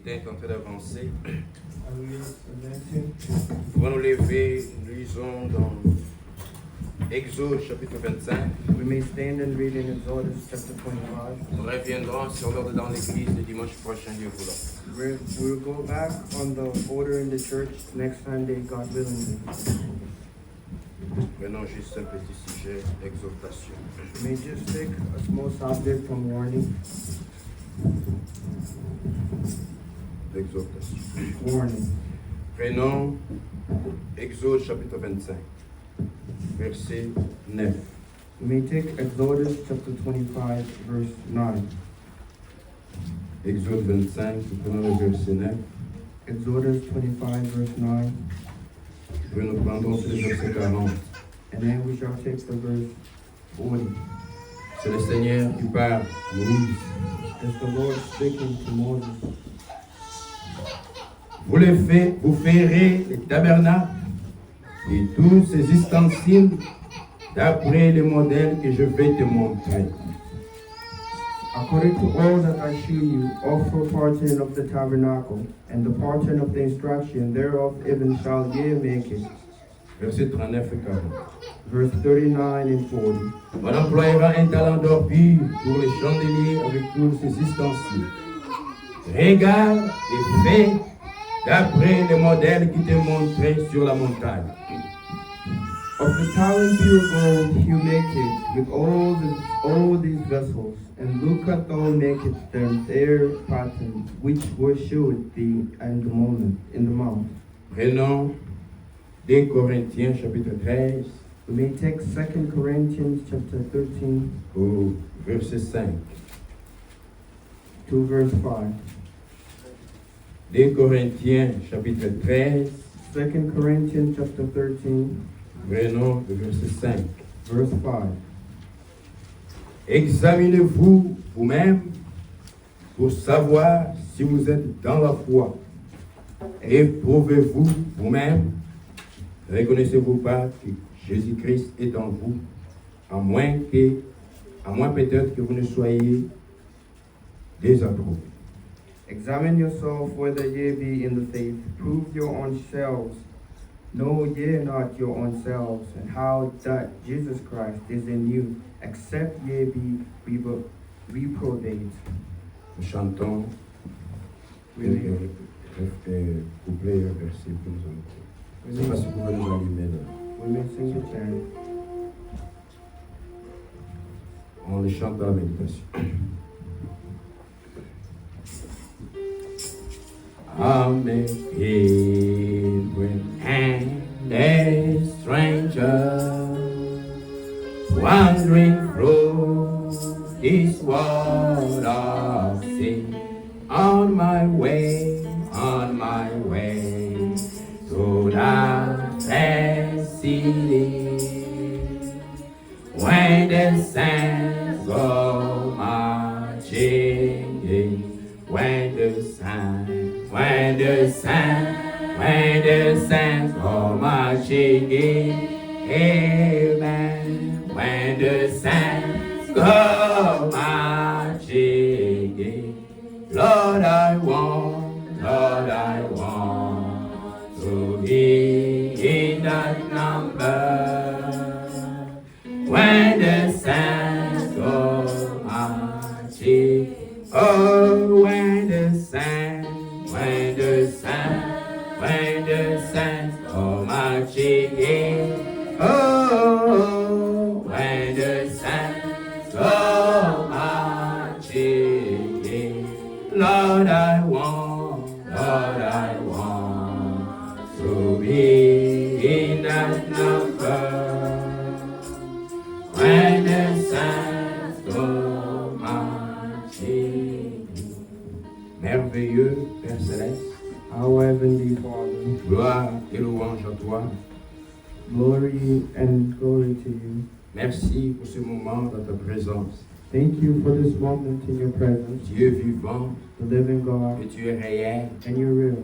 matin est en train d'avancer. Nous pouvons nous lever, nous lisons dans Exode chapitre 25. We may stand and read in Exodus chapter 25. Nous reviendrons sur l'ordre dans l'église le dimanche prochain, Dieu voulant. We'll go back on the order in the church next Sunday, God willing. Prenons juste un petit sujet, exhortation. We may just take a small subject from warning. Exhortation. Warning. Prenons Exode chapitre 25, verset 9. We may take Exodus chapter 25, verse 9. Exode 25, nous prenons le verset 9. Exodus 25, verse 9. Puis nous prendrons le verset 40. And then we shall take the verse 40. C'est le Seigneur qui parle, Moïse. It's the Lord speaking to Moses. Vous ferez les tabernacles et tous ces ustensiles d'après les modèles que je vais te montrer. According to all that I shew you, offer parting of the tabernacle, and the parting of the instruction thereof even shall ye make it. Verset 39 et 40. Verse 39 and 40. On emploiera un talent d'or pur pour les chandeliers avec tous ces ustensiles. Regarde et fais d'après les modèles qui te montrés sur la montagne. Of the talent pure gold you make it with all these vessels, and look at thou makest them their pattern, which were shewed thee in the mount. Prenons 2 Corinthiens chapitre 13 We may take 2 Corinthians chapter 13 au verset 5. to verse 5. 2 Corinthiens chapitre 13, 2 Corinthians chapter 13, prenons le verset 5. verse 5. Examinez-vous vous-même pour savoir si vous êtes dans la foi. Éprouvez-vous vous-même. Reconnaissez-vous pas que Jésus-Christ est en vous, à moins peut-être que vous ne soyez désapprouvés. Examine yourself whether ye be in the faith. Prove your own selves. Know ye not your own selves, and how that Jesus Christ is in you, except ye be reprobate. Nous chantons quelques couplets et versets pour nous encourager. Je ne sais pas si vous pouvez nous allumer là. We may sing the chant. On les chante dans la méditation. I'm a pilgrim and a stranger, wandering through this world of sin, on my way to that blessed city, when the saints go marching in, when the saints go marching in, amen. When the saints go marching in, Lord, I want to be in that number. When the saints go marching, oh, when the saints go marching in, oh, when the saints go marching in, Lord, I want to be in that number. When the saints go marching in. Merveilleux Père Céleste, Our Heavenly Father, gloire et louange à toi. glory and glory to you. Merci pour ce moment dans ta présence. Thank you for this moment in your presence, Dieu vivant, the living God, que tu es réel, and you're real.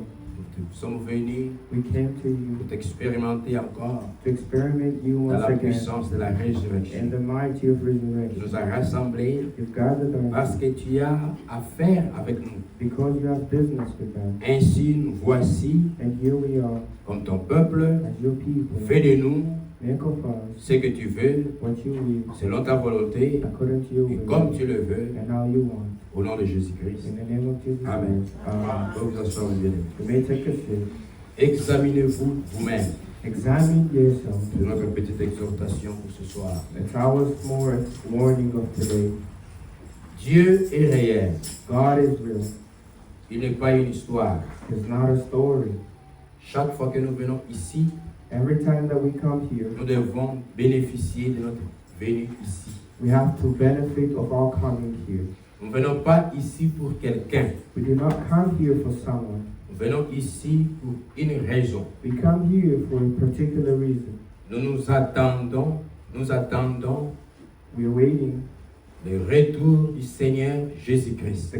Nous sommes venus We came to you pour t'expérimenter encore to experiment you dans once la again puissance de la in résurrection. the mighty of Tu resurrection. nous as rassemblés You've gathered us parce que tu as affaire avec nous. because you have business with us. Ainsi, nous voici And here we are comme ton peuple. as your people. Fais de nous Make of us ce que tu veux, what you will, selon ta volonté according to your et will, comme tu le veux, and how you want. au nom de Jésus-Christ. In the name of Jesus Amen. Christ. Amen. Vous vous asseoir, mes bien-aimés. You may take a seat. Examinez-vous vous-même. Examine yourself. C'est notre petite exhortation pour ce soir. It's our small warning of today. Dieu est réel. God is real. Il n'est pas une histoire. It's not a story. Chaque fois que nous venons ici, Every time that we come here, nous devons bénéficier de notre venue ici. we have to benefit of our coming here. Nous ne venons pas ici pour quelqu'un. We do not come here for someone. Nous venons ici pour une raison. We come here for a particular reason. Nous attendons We're waiting le retour du Seigneur Jésus-Christ.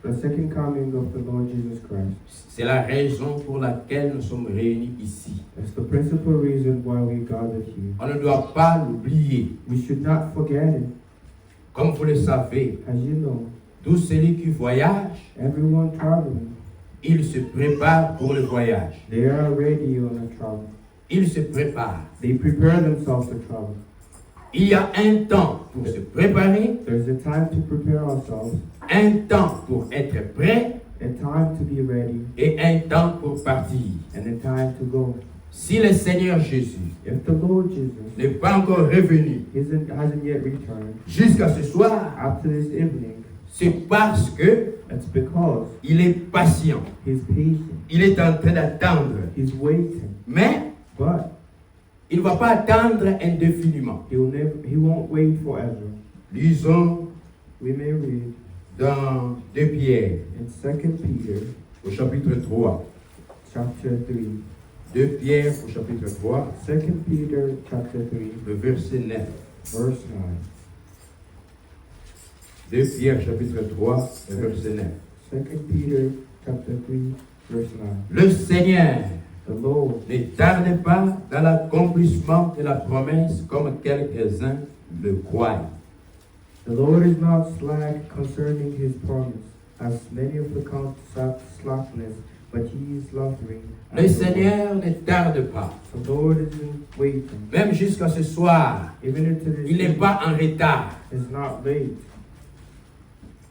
the second coming of the Lord Jesus Christ. C'est la raison pour laquelle nous sommes réunis ici. That's the principal reason why we gathered here. On ne doit pas l'oublier. We should not forget it. Comme vous le savez, As you know, tout celui qui voyage, everyone traveling, il se prépare pour le voyage. they are ready on a travel. Il se prépare. They prepare themselves to travel. Il y a un temps pour se préparer, There's a time to prepare ourselves, un temps pour être prêt a time to be ready, et un temps pour partir. and a time to go. Si le Seigneur Jésus If the Lord Jesus n'est pas encore revenu hasn't yet returned jusqu'à ce soir, after this evening, c'est parce que it's because il est patient. He's patient, Il est en train d'attendre. He's waiting, Mais but il ne va pas attendre indéfiniment. He won't wait forever. Lisons We may read dans 2 Pierre, in 2 Peter au chapitre 3. chapter 3. 2 Pierre, au chapitre 3, 2 Peter chapter 3, le verset 9. verse 2 Pierre, chapitre 3, le verset 9. 9. 2 Peter chapter 3, verse 9. Le Seigneur The Lord ne tarde pas dans l'accomplissement de la promesse comme quelques-uns le croient. The Lord is not slack concerning his promise, as many of the count slackness, but he is laughing. Le Seigneur ne tarde pas. The Lord isn't waiting. Même jusqu'à ce soir, Even into this il n'est pas en retard is not late.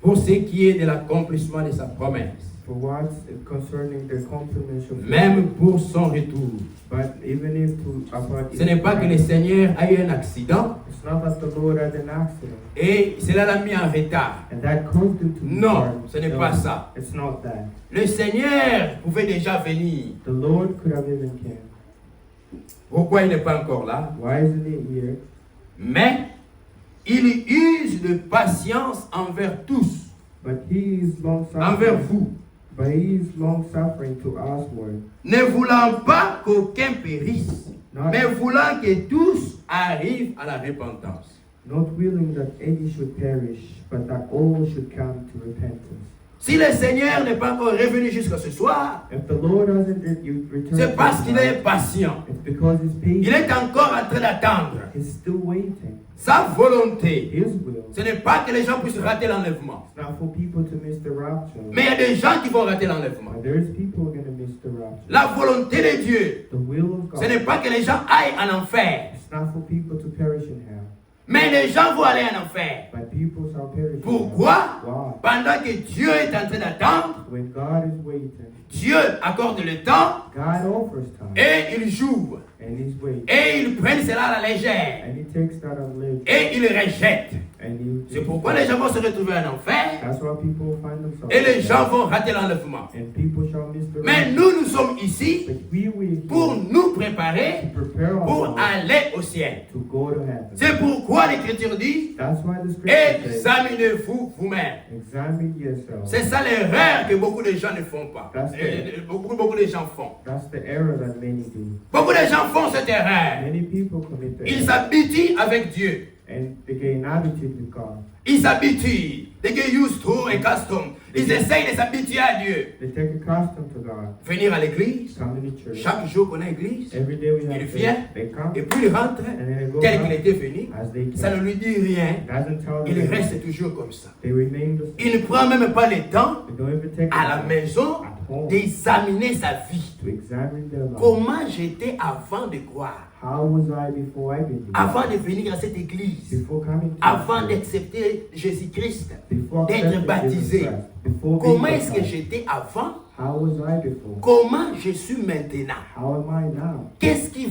pour ce qui est de l'accomplissement de sa promesse. For what's concerning the confirmation of Même pour son retour. but even if to about Ce n'est pas que le Seigneur a eu un accident it's not that the Lord had an accident et cela l'a mis en retard. and that caused him to Non, retard. ce n'est No, pas ça. It's not that. Le Seigneur pouvait déjà venir. The Lord could have even came. Pourquoi il n'est pas encore là? Why isn't it here? Mais il use de patience envers tous, But he is long envers suffering. vous, But he is long suffering to usward, ne voulant pas qu'aucun périsse, not, mais voulant que tous arrivent à la repentance. not willing that any should perish, but that all should come to repentance. Si le Seigneur n'est pas encore revenu jusqu'à ce soir, If the Lord hasn't returned, c'est parce qu'il est tonight, patient. it's because he's Il patient. est encore en train d'attendre. He's still waiting. Sa volonté, His will. ce n'est pas que les gens puissent rater l'enlèvement. It's not for people to miss the rapture. Mais il y a des gens qui vont rater l'enlèvement. But there's people who are going to miss the rapture. La volonté de Dieu, The will of God. ce n'est pas que les gens aillent en enfer. It's not for people to perish in hell. Mais les gens vont aller en enfer. But people shall perish in Pourquoi? hell. Why? Pendant que Dieu est en train d'attendre, When God is waiting, Dieu accorde le temps God offers time. et il joue. And he's waiting. Et il prend cela à la légère. And he takes that on leisure. Et il rejette. And he, C'est pourquoi les gens vont se retrouver en enfer that's why people find themselves. et les gens vont rater l'enlèvement. And people shall miss the Mais rapture. nous sommes ici But we will pour nous préparer to prepare pour ourselves aller au ciel. to go to heaven. C'est pourquoi l'Écriture dit, That's why the scripture says, examinez-vous vous-même. examine yourself. C'est ça l'erreur que beaucoup de gens ne font pas. Beaucoup de gens font. That's the error that many do. Beaucoup de gens font cette erreur. Many people commit the Ils error s'habituent avec Dieu. and they gain attitude with God. Ils s'habituent They get used to a custom. Ils essayent de s'habituer à Dieu. They take a custom to God. Venir à l'église. Come to church. Chaque jour qu'on est à l'église, Every day we il have vient church. They come et puis il rentre and then they go tel qu'il back était venu. as they Ça came. ne lui dit rien. Doesn't tell Il them. reste toujours comme ça. They remain the same. Il ne prend même pas le temps They don't even take à la time maison at home d'examiner sa vie. to examine their life. Comment j'étais avant de croire, How was I before I believed? avant de venir à cette église, Before coming to avant church. d'accepter Jésus-Christ, Before d'être accepting baptisé. Jesus Christ. Before being Comment est-ce que baptized. j'étais avant? How was I before? Comment je suis maintenant? How am I now? Qu'est-ce qui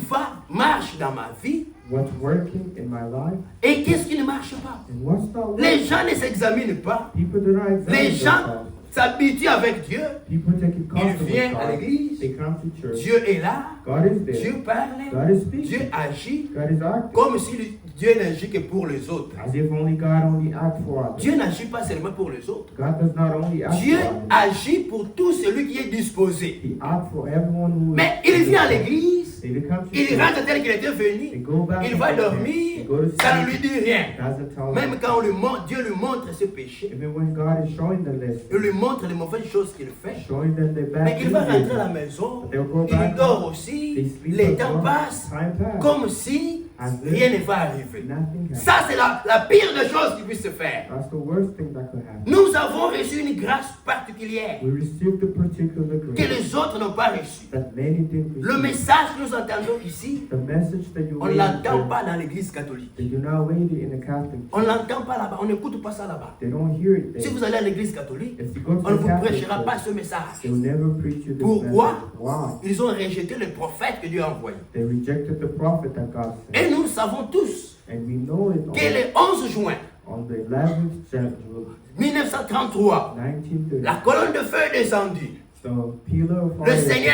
marche dans ma vie What's working in my life et qu'est-ce qui ne marche pas? and what's not Les working? gens ne s'examinent pas. People do not examine Les gens themselves. s'habituent avec Dieu. People take a Ils custom viennent with à God. l'église. They come to church. Dieu est là. God is there. Dieu parle. God is speaking. Dieu agit God is acting. comme si Dieu n'agit que pour les autres. As if only God only acts for others. Dieu n'agit pas seulement pour les autres. God does not only act Dieu for others. agit pour tout celui qui est disposé. He acts for everyone who Mais il vient à l'église, They come to il church. rentre tel qu'il était They venu, go back il to va church. dormir, They go to ça ne sleep. lui dit rien. Doesn't tell Même them. quand Dieu lui montre ses péchés, Even when God is showing them this, il lui montre les mauvaises choses qu'il fait. showing them their bad Mais il va rentrer à la behavior, maison, they'll go il back dort home. aussi, They sleep les as temps well. passent, Time passes. comme si As if rien ne va arriver. nothing happens. Ça, c'est la pire des choses qui puisse se faire. That's the worst thing that could happen. Nous avons reçu une grâce particulière We received a particular que grace les autres n'ont pas reçue. that many didn't Le receive. message que nous entendons ici, The message that you on ne read, l'entend pas dans l'église catholique. they do not read it in the Catholic On ne Church. l'entend pas là-bas, on n'écoute pas ça là-bas. They don't hear it Si there. vous allez à l'église catholique, If you go to on ne the vous Catholic prêchera pas Church, ce message. they'll never preach you this Pourquoi? message. Why? Ils ont rejeté le prophète que Dieu a envoyé. They rejected the prophet that God Et sent. nous savons tous And we know it que le 11 juin on the 11th January 1933, 1930. la colonne de feu est descendue. The pillar of Le fire, Seigneur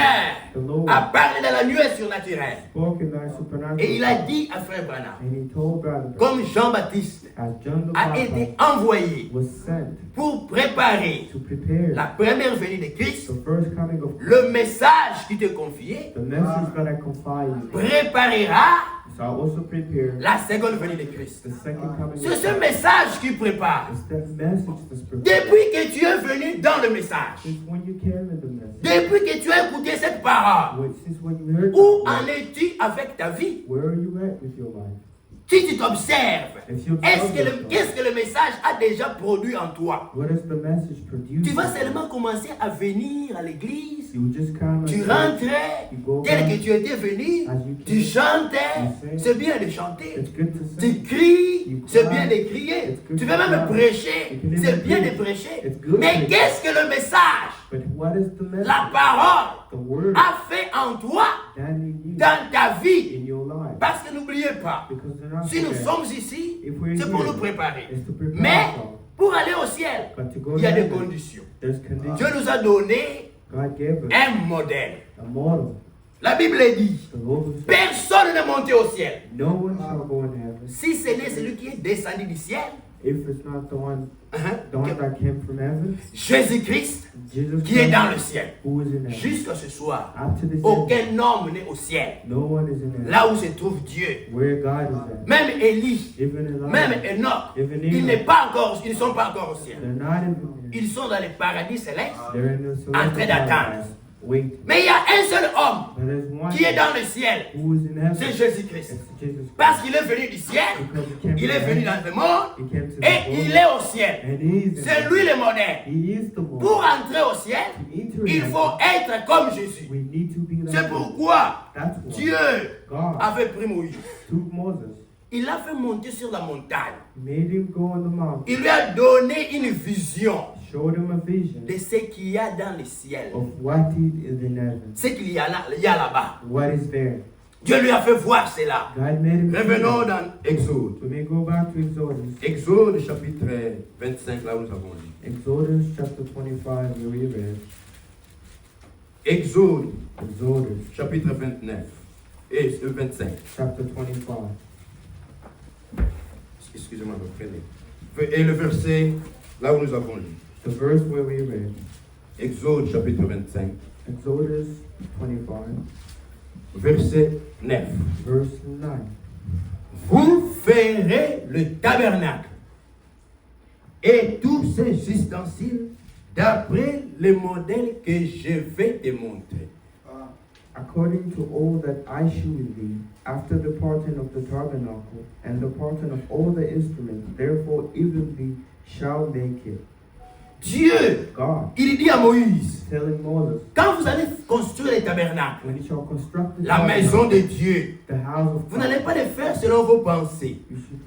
the Lord, a parlé dans la nuée surnaturelle. spoke in the supernatural. Et il a dit à Frère Branham, And he told Brother, comme Jean-Baptiste as John the a Baptist été envoyé was sent pour préparer to prepare la première venue de Christ, the first coming of le message qui t'est confié the message that I confide you, préparera shall also prepare la seconde venue de Christ. the second coming C'est of ce Christ. message qui prépare. It's that message that's prepared. Depuis que tu es venu dans le message, Since when you carry the message, depuis que tu as écouté cette parole, since when you heard où that en word, es-tu avec ta vie? where are you at with your life? Si tu t'observes, If you observe yourself, qu'est-ce que le message a déjà produit en toi? what does the message produce? Tu vas seulement commencer à venir à l'église, You just come tu and rentrais, you go tel back. que tu étais venu, As you tu came, chantais, you sing. c'est bien de chanter. It's good to Tu sing. cries, You c'est cry. bien de crier. It's good Tu to peux même cry. prêcher, You can even c'est bien de preach. prêcher. It's good Mais to- qu'est-ce que le message, But what is the message? la parole, The word a fait en toi, done in you, dans ta vie? in your life. Parce que n'oubliez pas, Because they're not si nous forget. sommes ici, If we're c'est pour here, nous préparer. it's to prepare Mais ourselves. pour aller au ciel, But to go il y a to des heaven, conditions. there's conditions. Dieu nous a donné God gave us un modèle. a model. La Bible dit, The Lord said, personne n'est monté au ciel. no one shall go in heaven Si ce n'est celui qui est descendu du ciel, if it's not the one hein, that came from heaven, Jésus-Christ Jesus qui est Christ, dans le ciel. who is in heaven. Jusqu'à ce soir, Up to this day, aucun homme n'est au ciel. no one is in heaven. Là où se trouve Dieu. Where God is at. Même Élie, Even Elijah, même Enoch, even ils Enoch, ne sont pas encore au ciel. they're not even there. Ils sont dans le paradis céleste. They're in the en train celestial d'attendre. paradise, waiting. Mais il y a un seul homme But there's one qui est dans le ciel. who is in heaven. C'est Jésus-Christ. It's Jesus Christ. Parce qu'il est venu du ciel, Because he came il est from venu heaven, dans le monde he came to the et il world, est au ciel. and he is in C'est heaven. lui le modèle. He is the one. Pour entrer au ciel, To enter il heaven, faut être comme Jésus. we need to be like C'est him. pourquoi That's why Dieu God avait pris Moïse. took Moses, Il l'a fait monter sur la montagne. made him go on the mountain, Il lui a donné une vision showed him a vision de ce qu'il y a dans le ciel. of what is in heaven, Ce qu'il y a là-bas. what is there. Dieu lui a fait voir cela. God made him see Revenons it. dans Exode. We may go back to Exodus. Exode chapitre 25, là où nous avons lu. Exodus chapter 25, where we read. Exode Exodus chapitre 29 et 25. chapter 25. Excusez-moi, me prenez. Et le verset, là où nous avons lu. The verse where we read. Exode chapitre 25, Exodus 25, verset 9. verse 9. Vous ferez le tabernacle et tous ces ustensiles d'après le modèle que je vais te montrer. According to all that I shewed thee, after the parting of the tabernacle, and the parting of all the instruments, therefore even thee shall make it. Dieu, God, il dit à Moïse, telling Moses, quand vous allez construire les tabernacles, when he shall construct the la maison tabernacle, de Dieu, the house of vous God, n'allez pas le faire selon vos pensées.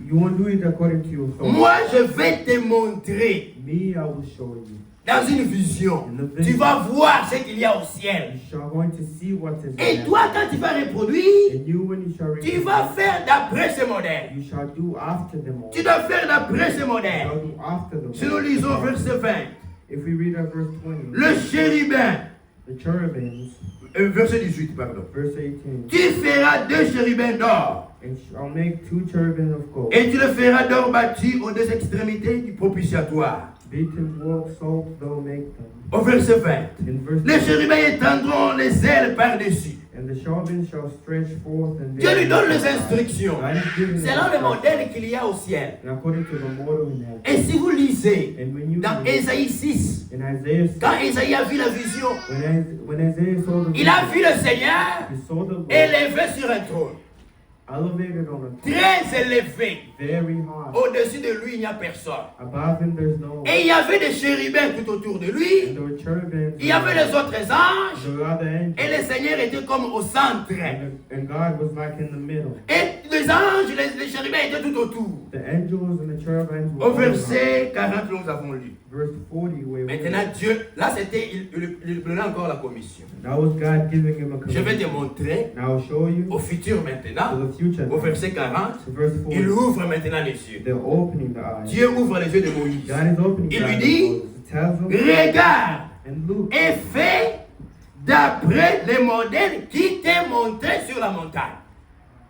you won't do it according to your thoughts. Moi, je vais te montrer Me, I will show you. dans une vision. Tu vas voir ce qu'il y a au ciel. You shall going to see what is Et in toi, heaven. quand tu vas reproduire, And you, when you shall tu reproduce, vas faire d'après ce modèle. you shall do after them all. Tu dois faire d'après ce You modèle. shall do after them Si nous all. lisons verset 20, If we read at verse 20, le chérubin, the cherubims, verset 18, pardon. verse 18, Tu feras 2 chérubins d'or, and shall make 2 cherubims of gold, et tu le feras d'or battu aux 2 extrémités du propitiatoire. beaten wool, salt thou make them. Au verset 20, In verse les 20, chérubins étendront les ailes par-dessus. and the cherubims shall stretch forth and Dieu lui donne les instructions God is giving them selon le instructions, modèle qu'il y a au ciel. and according to the model in heaven. Et si vous lisez And when you dans read Ésaïe 6, in Isaiah 6, quand Ésaïe a vu la vision, when Isaiah saw the il a vision, vu le Seigneur he saw the Lord élevé sur un trône, elevated on a throne, très élevé. very high. Au-dessus de lui, il n'y a personne. Above him there's no one. Et il y avait des chérubins tout autour de And lui. there were cherubims. Il y avait les autres anges. There were other angels. Et le Seigneur était comme au centre. And God was like in the middle. Et les anges, les chérubins étaient tout autour. The angels and the cherubims were Au all around. verset 40, nous avons lu. Verse 40 where we Maintenant, Dieu, là c'était, il donnait encore la commission. that was God giving him a Je vais command. te montrer Now I'll show you au futur to maintenant, the future. au verset 40, To verse il 40. ouvre maintenant les yeux. They're opening the eyes. Dieu ouvre les yeux de Moïse. God is opening Il the lui eyes dit, of Moses. He tells him, regarde and look, et fais d'après les modèles qui t'est montré sur la montagne.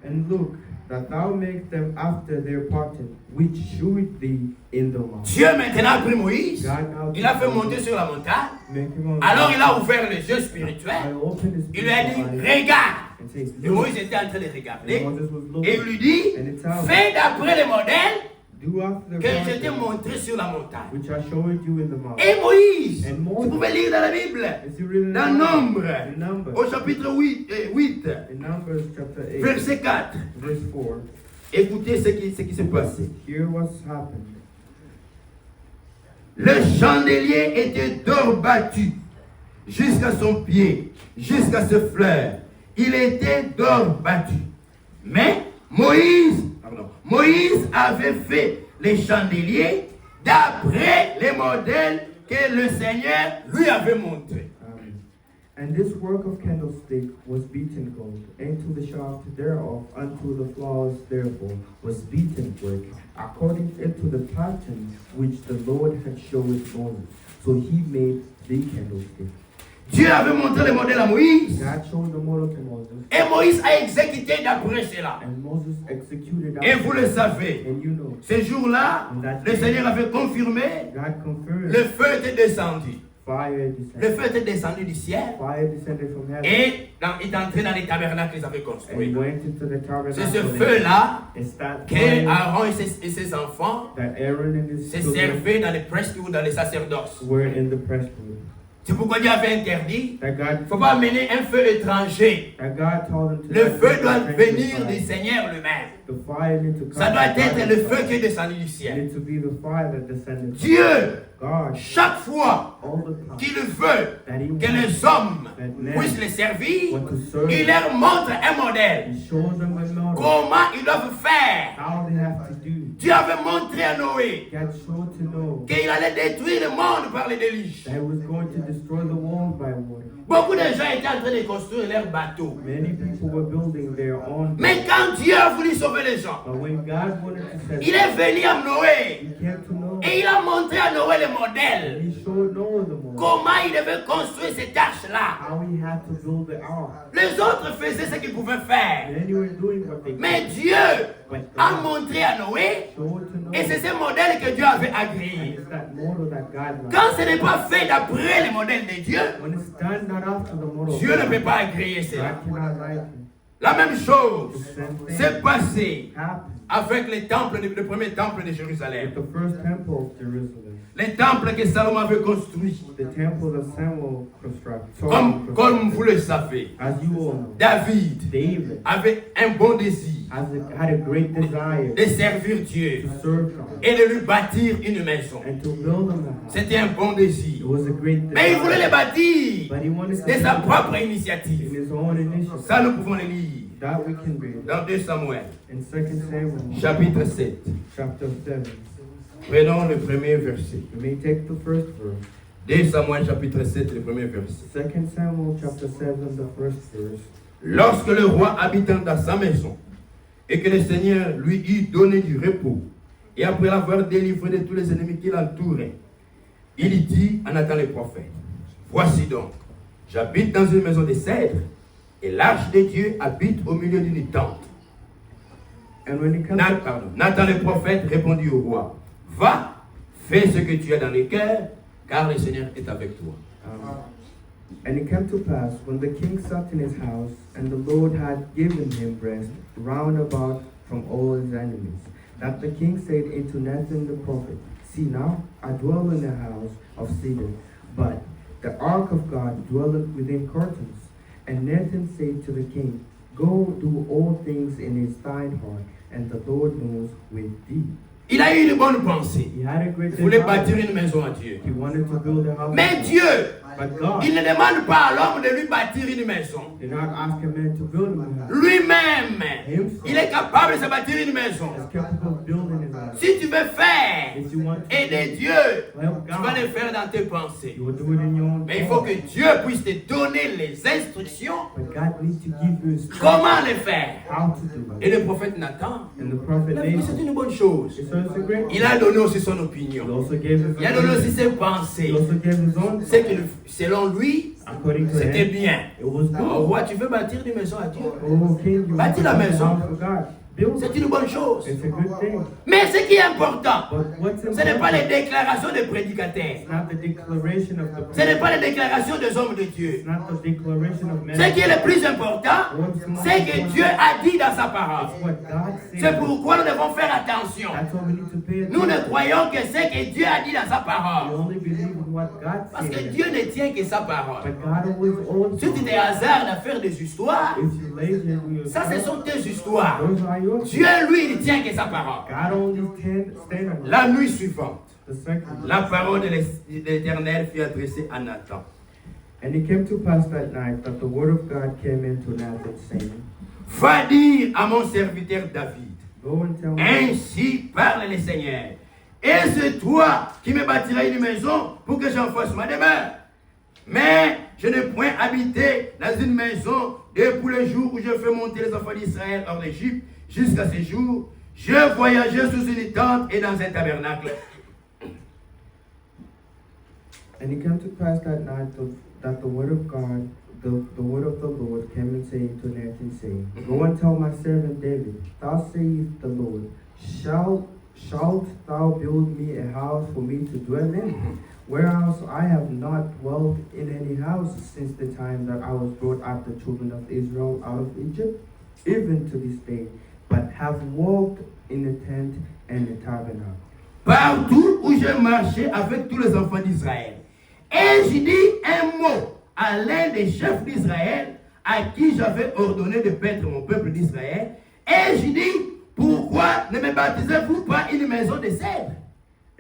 and look, that thou make them after their pattern, which shewed thee in the mount. Dieu maintenant a pris Moïse, God now il a fait monter sur la montagne, make him on alors il a ouvert les yeux I spirituels, opened his il lui a dit, spiritual eyes regarde. and says, Et look, Moïse était en train de regarder, and Moses was et il looking, lui dit, and it tells him, fais d'après les modèles do after que their je t'ai pattern, montré sur la montagne. which I showed you in the mount. Et Moïse, And vous Moses, pouvez lire dans la Bible, is he written in dans the Bible? Nombre, In Numbers, au chapitre 8, in Numbers chapter 8, verset 4. verse 4, Écoutez ce qui s'est passé. here what's happened. Le chandelier était d'or battu jusqu'à son pied, jusqu'à ses fleurs. Il était d'or battu. Mais Moïse avait fait les chandeliers d'après les modèles que le Seigneur lui avait montrés. And this work of candlestick was beaten gold, and to the shaft thereof unto the flowers therefore was beaten work, according to the pattern which the Lord had showed Moses. So he made the candlestick. Dieu avait montré le modèle à Moïse God showed the model to Moses, et Moïse a exécuté d'après cela. and Moses executed Et after vous le savez, And you know, ce jour-là, le Seigneur avait confirmé, God confirmed le feu était descendu. fire Le descended. feu était descendu du ciel Fire descended from heaven et il est entré dans les tabernacles qu'ils avaient and construits. went into the C'est ce tabernacle. feu-là It's that que fire Aaron et ses enfants that Aaron and his se children servaient dans les presbytères ou dans les sacerdoces. were in the presbytery. C'est pourquoi Dieu avait interdit, That il God ne faut pas amener un feu étranger. And God told him to Le not feu take doit the venir fire. du Seigneur lui-même. The fire need to come Ça doit from être God. le feu qui est descendu du It ciel. needs to be the fire that descended from Dieu, God chaque fois all the time. qu'il veut That he que wants les hommes that man puissent les servir, want to serve il him. leur montre un modèle. He shows them a model. Comment ils doivent faire. How they have to do. Dieu avait montré à Noé God showed to know qu'il allait détruire le monde par les déluges. that he was going to destroy the world by water. Beaucoup de gens étaient en train de construire leur bateau. Many people were building their own. Mais quand Dieu a voulu sauver les gens, But when God wanted to save il est venu à Noé he came to know. et il a montré à Noé le modèle. He showed Noah the model. Comment il devait construire cette arche-là. How he had to build the ark. Les autres faisaient ce qu'ils pouvaient faire. Many were doing what they Mais could. Dieu But a God montré à Noé showed to Noah. et c'est ce modèle que Dieu avait And agréé. it's that model that God likes. Quand ce n'est pas fait d'après le modèle de Dieu, When it's done not after the model, Dieu ne peut pas agréer cela. God cannot like it. La même chose The same thing s'est passée happened avec le premier temple de Jérusalem. with the first temple of Jerusalem, Les temples que Salomon avait construits. the temple of Samuel constructed. Comme vous le savez, As you all know, David David avait un bon désir had a great desire de servir Dieu to serve God et de lui bâtir une maison. and to build him a house. C'était un bon It désir. was a great Mais il voulait desire, le bâtir but he wanted to de sa do it propre in initiative. his own initiative. Ça, nous pouvons le lire That we can read dans 2 Samuel, in 2 Samuel chapitre 7. chapter 7. Prenons le premier verset. We may take the first verse. 2 Samuel, chapitre 7, le premier verset. 2 Samuel chapter 7, the first verse. Lorsque le roi habitant dans sa maison, et que le Seigneur lui eut donné du repos, et après l'avoir délivré de tous les ennemis qui l'entouraient, il dit à Nathan le prophète, voici donc, j'habite dans une maison de cèdre, et l'arche de Dieu habite au milieu d'une tente. And when it comes Nathan le prophète répondit au roi, va, fais ce que tu as dans le cœur, car le Seigneur est avec toi. And it came to pass, when the king sat in his house, and the Lord had given him rest round about from all his enemies, that the king said unto Nathan the prophet, see now, I dwell in a house of cedar, but the ark of God dwelleth within curtains. And Nathan said to the king, go do all things in his thine heart, and the Lord knows with thee. Il a eu une bonne pensée. He had a great Il voulait bâtir desire. une maison à Dieu. He wanted to build a house. Mais Dieu, But God il ne demande pas à l'homme de lui bâtir une maison. did not ask a man to build him a house. Lui-même, Himself il est capable de se bâtir une maison. is capable of building his house. Si tu veux faire, If you want to aider Dieu, help tu vas le God, faire dans tes pensées. you will do it in your own Mais il faut power. que Dieu puisse te donner les instructions, But God needs to give you instructions comment le faire. how to do Et it. le prophète Nathan, And the prophet il a dit, c'est Nathan, une bonne chose. so it's a great Il a donné aussi son He opinion. also gave his Il a donné aussi opinion. ses He pensées. also gave his own C'est que selon lui, according to c'était him. bien. It was Oh, good. roi, tu veux bâtir une maison à Dieu? Oh, king, you Bâtis la want to build a maison. house for God. Build C'est it. une bonne chose. It's a good thing. Mais ce qui est important, But what's ce n'est pas important les déclarations des prédicateurs. is not the declaration of the Ce n'est prophet. pas les déclarations des hommes de Dieu. It's not the declaration of man. Ce qui est le plus important, c'est que Dieu a dit dans sa parole. It's what God C'est said. pourquoi nous devons faire attention. That's why we need to pay Nous ne attention. croyons que ce que Dieu a dit dans sa We parole. only believe in what God Parce que said. Dieu ne tient que sa parole. But God always owns Si tu te hasardes à faire des histoires, If you lazy in your ça ce sont tes histoires. those are yours. Dieu, lui, il ne tient que sa parole. God only stand on it. La nuit suivante, The second. la parole de l'Éternel fut adressée à Nathan. And it came to pass that night that the word of God came into Nathan, saying, Va dire à mon serviteur David, go and tell me, ainsi parle le Seigneur. Et c'est toi qui me bâtiras une maison pour que j'en fasse ma demeure. Mais je n'ai point habité dans une maison depuis le jour où je fais monter les enfants d'Israël hors d'Égypte jusqu'à ce jour. Je voyageais sous une tente et dans un tabernacle. and it came to pass that night that the word of God, the word of the Lord came and saying to Nathan, saying, go and tell my servant David, thus saith the Lord, shalt thou build me a house for me to dwell in? Whereas I have not dwelt in any house since the time that I was brought up the children of Israel out of Egypt, even to this day, but have walked in a tent and a tabernacle. Partout où j'ai marché avec tous les enfants d'Israël. Et j'ai dit un mot à l'un des chefs d'Israël à qui j'avais ordonné de paître mon peuple d'Israël. Et j'ai dit, pourquoi ne me baptisez-vous pas une maison de cèdre?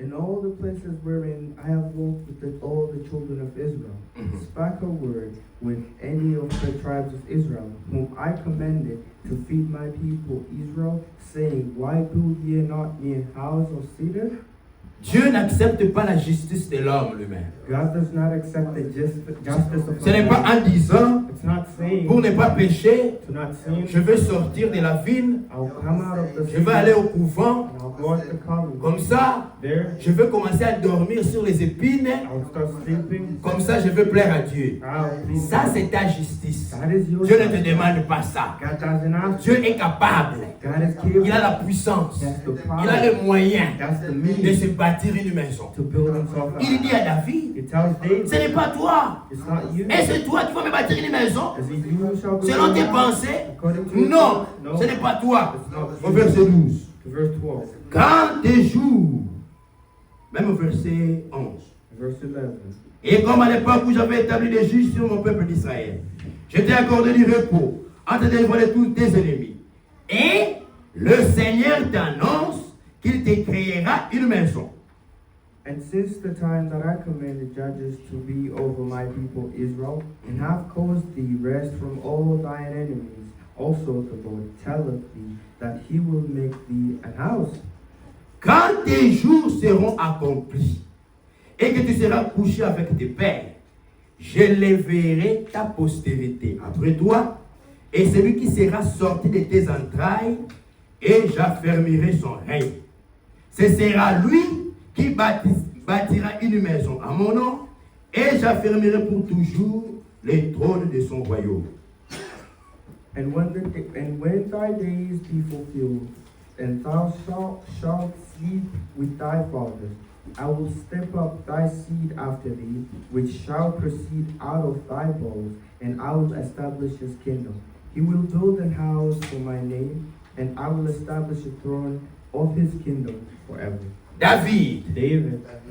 In all the places wherein I have walked with all the children of Israel, spake a word with any of the tribes of Israel, whom I commanded to feed my people Israel, saying, why build ye not me a house of cedar? Dieu n'accepte pas la justice de l'homme lui-même. God does not accept the justice of Ce n'est pas man. en disant, It's not saying pour ne pas pécher, to not sin. je vais sortir de la ville, I'll come out of the je vais aller au couvent, and I'll go at the covenant. comme ça, There, je vais commencer à dormir sur les épines, I'll start sleeping. comme ça je vais plaire à Dieu. I'll please Ça, God. c'est ta justice. That is your Dieu ne te justice. demande pas ça. God doesn't ask. Dieu est capable. God is capable. Il a la puissance. That's the Il a power. les moyens That's the de means se bâtir une maison. to build himself a Il dit house. à David, He tells David, ce n'est pas toi. it's not you. Et c'est toi qui vas me bâtir une maison Is it you who shall build selon a tes house? pensées? According to Non, your- ce n'est pas toi. It's not Au you. verset 12. Verse 12. Quand des jours, même au verset 11, Verse 11. et comme à l'époque où j'avais établi des juges sur mon peuple d'Israël, je t'ai accordé du repos en te délivrant de tous tes ennemis. Et le Seigneur t'annonce qu'il te créera une maison. And since the time that I commanded judges to be over my people Israel, and have caused thee rest from all thine enemies, also the Lord telleth thee that he will make thee an house. Quand tes jours seront accomplis et que tu seras couché avec tes pères, j'élèverai ta postérité après toi, et celui qui sera sorti de tes entrailles, et j'affermirai son règne. Ce sera lui qui bâtira une maison à mon nom, et j'affermirai pour toujours les trônes de son royaume. And when thy days be fulfilled, and thou shalt sleep with thy fathers, I will step up thy seed after thee, which shall proceed out of thy bowels, and I will establish his kingdom. He will build an house for my name, and I will establish a throne of his kingdom forever. David,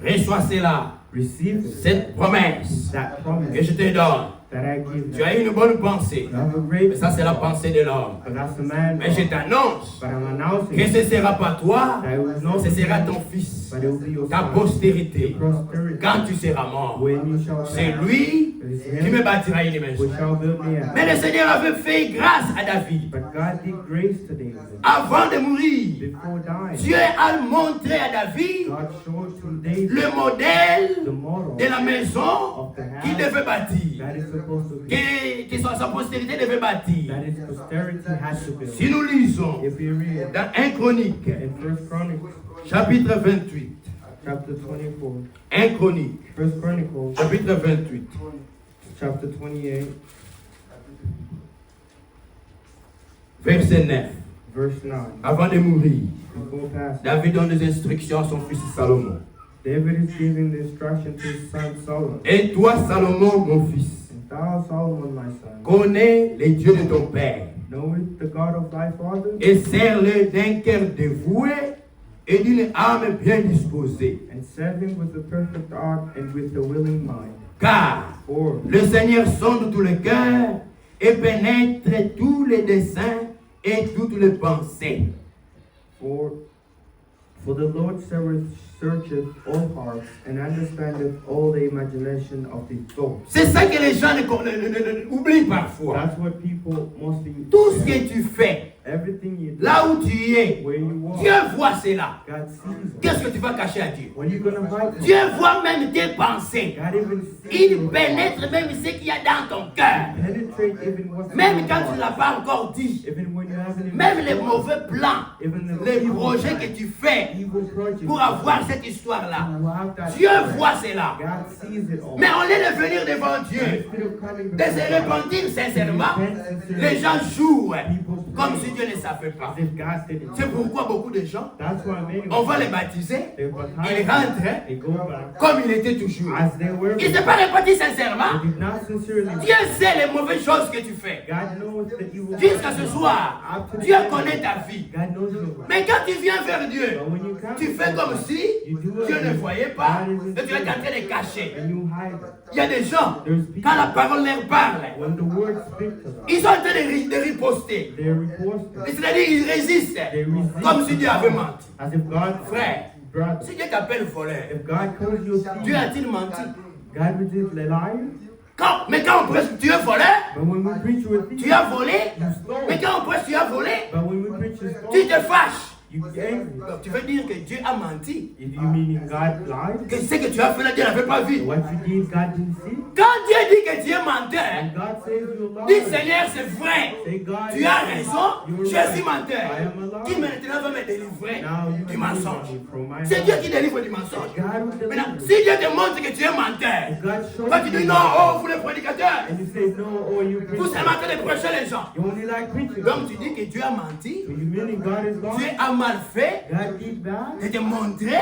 reçois cela, Receive cette promesse that promise que je te donne. that I give. Tu as une bonne pensée, You have a great, mais ça c'est la pensée de l'homme. but that's the man. Mais je t'annonce But I'm announcing que ce ne sera pas toi, that it will not ce be sera you, ton fils, but it will be your ta son, postérité. prosperity. Quand tu seras mort, When you shall c'est die, lui it is qui me him bâtira une maison. which shall build me a Mais house. le Seigneur avait fait grâce à David. But God did grace to David. Avant de mourir, Before dying, Dieu a montré à David God showed to David le modèle the model de la maison of the qu'il house devait bâtir, that is supposed to be, que sa postérité devait bâtir. that his posterity has to build. Si nous lisons If you read dans 1 Chronique, in 1 Chronicles chapitre 28, chapter 24, 1 Chronique, 1 Chronicles chapitre 28, chapter 28, verset 9, verse 9, avant de mourir, before passing, David donne des instructions à son fils Salomon. David is giving the instruction to his son Solomon. Et toi, Salomon, mon fils, And thou, Solomon, my son, connais les dieux de ton père know it the God of thy father, et sers-le d'un cœur dévoué et d'une âme bien disposée. and serve him with a perfect heart and with a willing mind. Car For le Seigneur sonde tous les cœurs et pénètre tous les desseins et toutes les pensées. For the Lord searcheth all hearts and understandeth all the imagination of his thoughts. C'est ça que les gens oublient parfois. That's what people mostly Tout ce que tu fais, everything you do, là où tu es, where you walk, Dieu voit cela. God sees it. Qu'est-ce que tu vas cacher à Dieu? When you gonna hide from Dieu voit même tes pensées. God even sees Il your thoughts. pénètre même ce qu'il y a dans ton cœur. Penetrate even what's in Même your quand tu ne heart. l'as pas encore dit. Even when you haven't even Même les spoken. mauvais plans, Even the les evil projets plans, que tu fais evil projects pour avoir cette histoire-là. to have that Dieu plan. voit cela. God sees it all. Mais au lieu de venir devant Dieu, Instead of coming de before se God, repentir sincèrement, repent sincerely, les gens jouent people comme pray si Dieu ne savait pas. as if God did it. C'est pourquoi beaucoup de gens, That's why many on va les baptiser, they ils baptize, rentrent they go back comme il était toujours. as they were. Ils ne sont pas repentis sincèrement. They did not sincerely. Dieu sait les mauvaises choses que tu fais. God knows the evil. Jusqu'à ce soir, Dieu connaît ta vie. God knows your life. Mais quand tu viens vers Dieu, But when you come, tu fais comme si Dieu ne voyait pas et tu es en train de cacher. and you hide it. Il y a des gens, quand la parole leur parle, When the word speaks to them, ils sont en train de riposter. they report it. C'est-à-dire ils résistent comme si Dieu avait menti. As if God, Frère, brother, si Dieu t'appelle voleur, if God calls you a Dieu thief, a-t-il menti? God will just a liar. Mais quand on prêche tu es voleur, But when we preach you a thief, tu as volé. you stole. Mais quand on prêche tu as volé, But when we preach you tu stole, te fâches. you get angry. Donc, tu veux dire que Dieu a menti? If you mean God lied, Que ce que tu as fait là, Dieu n'avait pas vu. what you did, God didn't see. Quand Dieu dit que Dieu menteur, And God says you're a dis liar. Seigneur, c'est vrai. Say God, Tu as raison, you're je suis right. menteur. I am a liar. Qui maintenant va me délivrer Now you du deliver mensonge? me from my C'est Dieu hand. qui délivre du mensonge. God will Maintenant, deliver. si Dieu te montre que tu es menteur, If God shows quand tu dis you non, oh, vous les prédicateurs, and you say no, or you vous preach, seulement en train de prêcher les gens. you only like preaching. Donc tu dis que Dieu a menti, So you meaning God is Dieu God? a mal fait, God did de bad. te montrer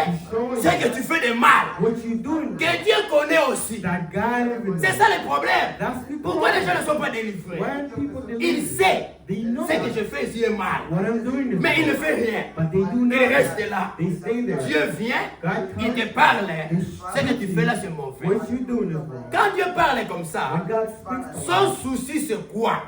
ce que tu fais de mal. What you doing? Que Dieu connaît aussi. That God even C'est ça le problème. That's the Pourquoi les problem. gens ne sont pas délivrés? When people Il deliver, sait they know ce que je fais ici est mal. what I'm doing is Mais il ne wrong. fait rien. But they do Il not. reste là. They stay there. Dieu vient, il te parle. Ce que tu fais là, c'est mauvais. What you doing is wrong. Quand Dieu parle comme ça, When God speaks, son souci c'est quoi?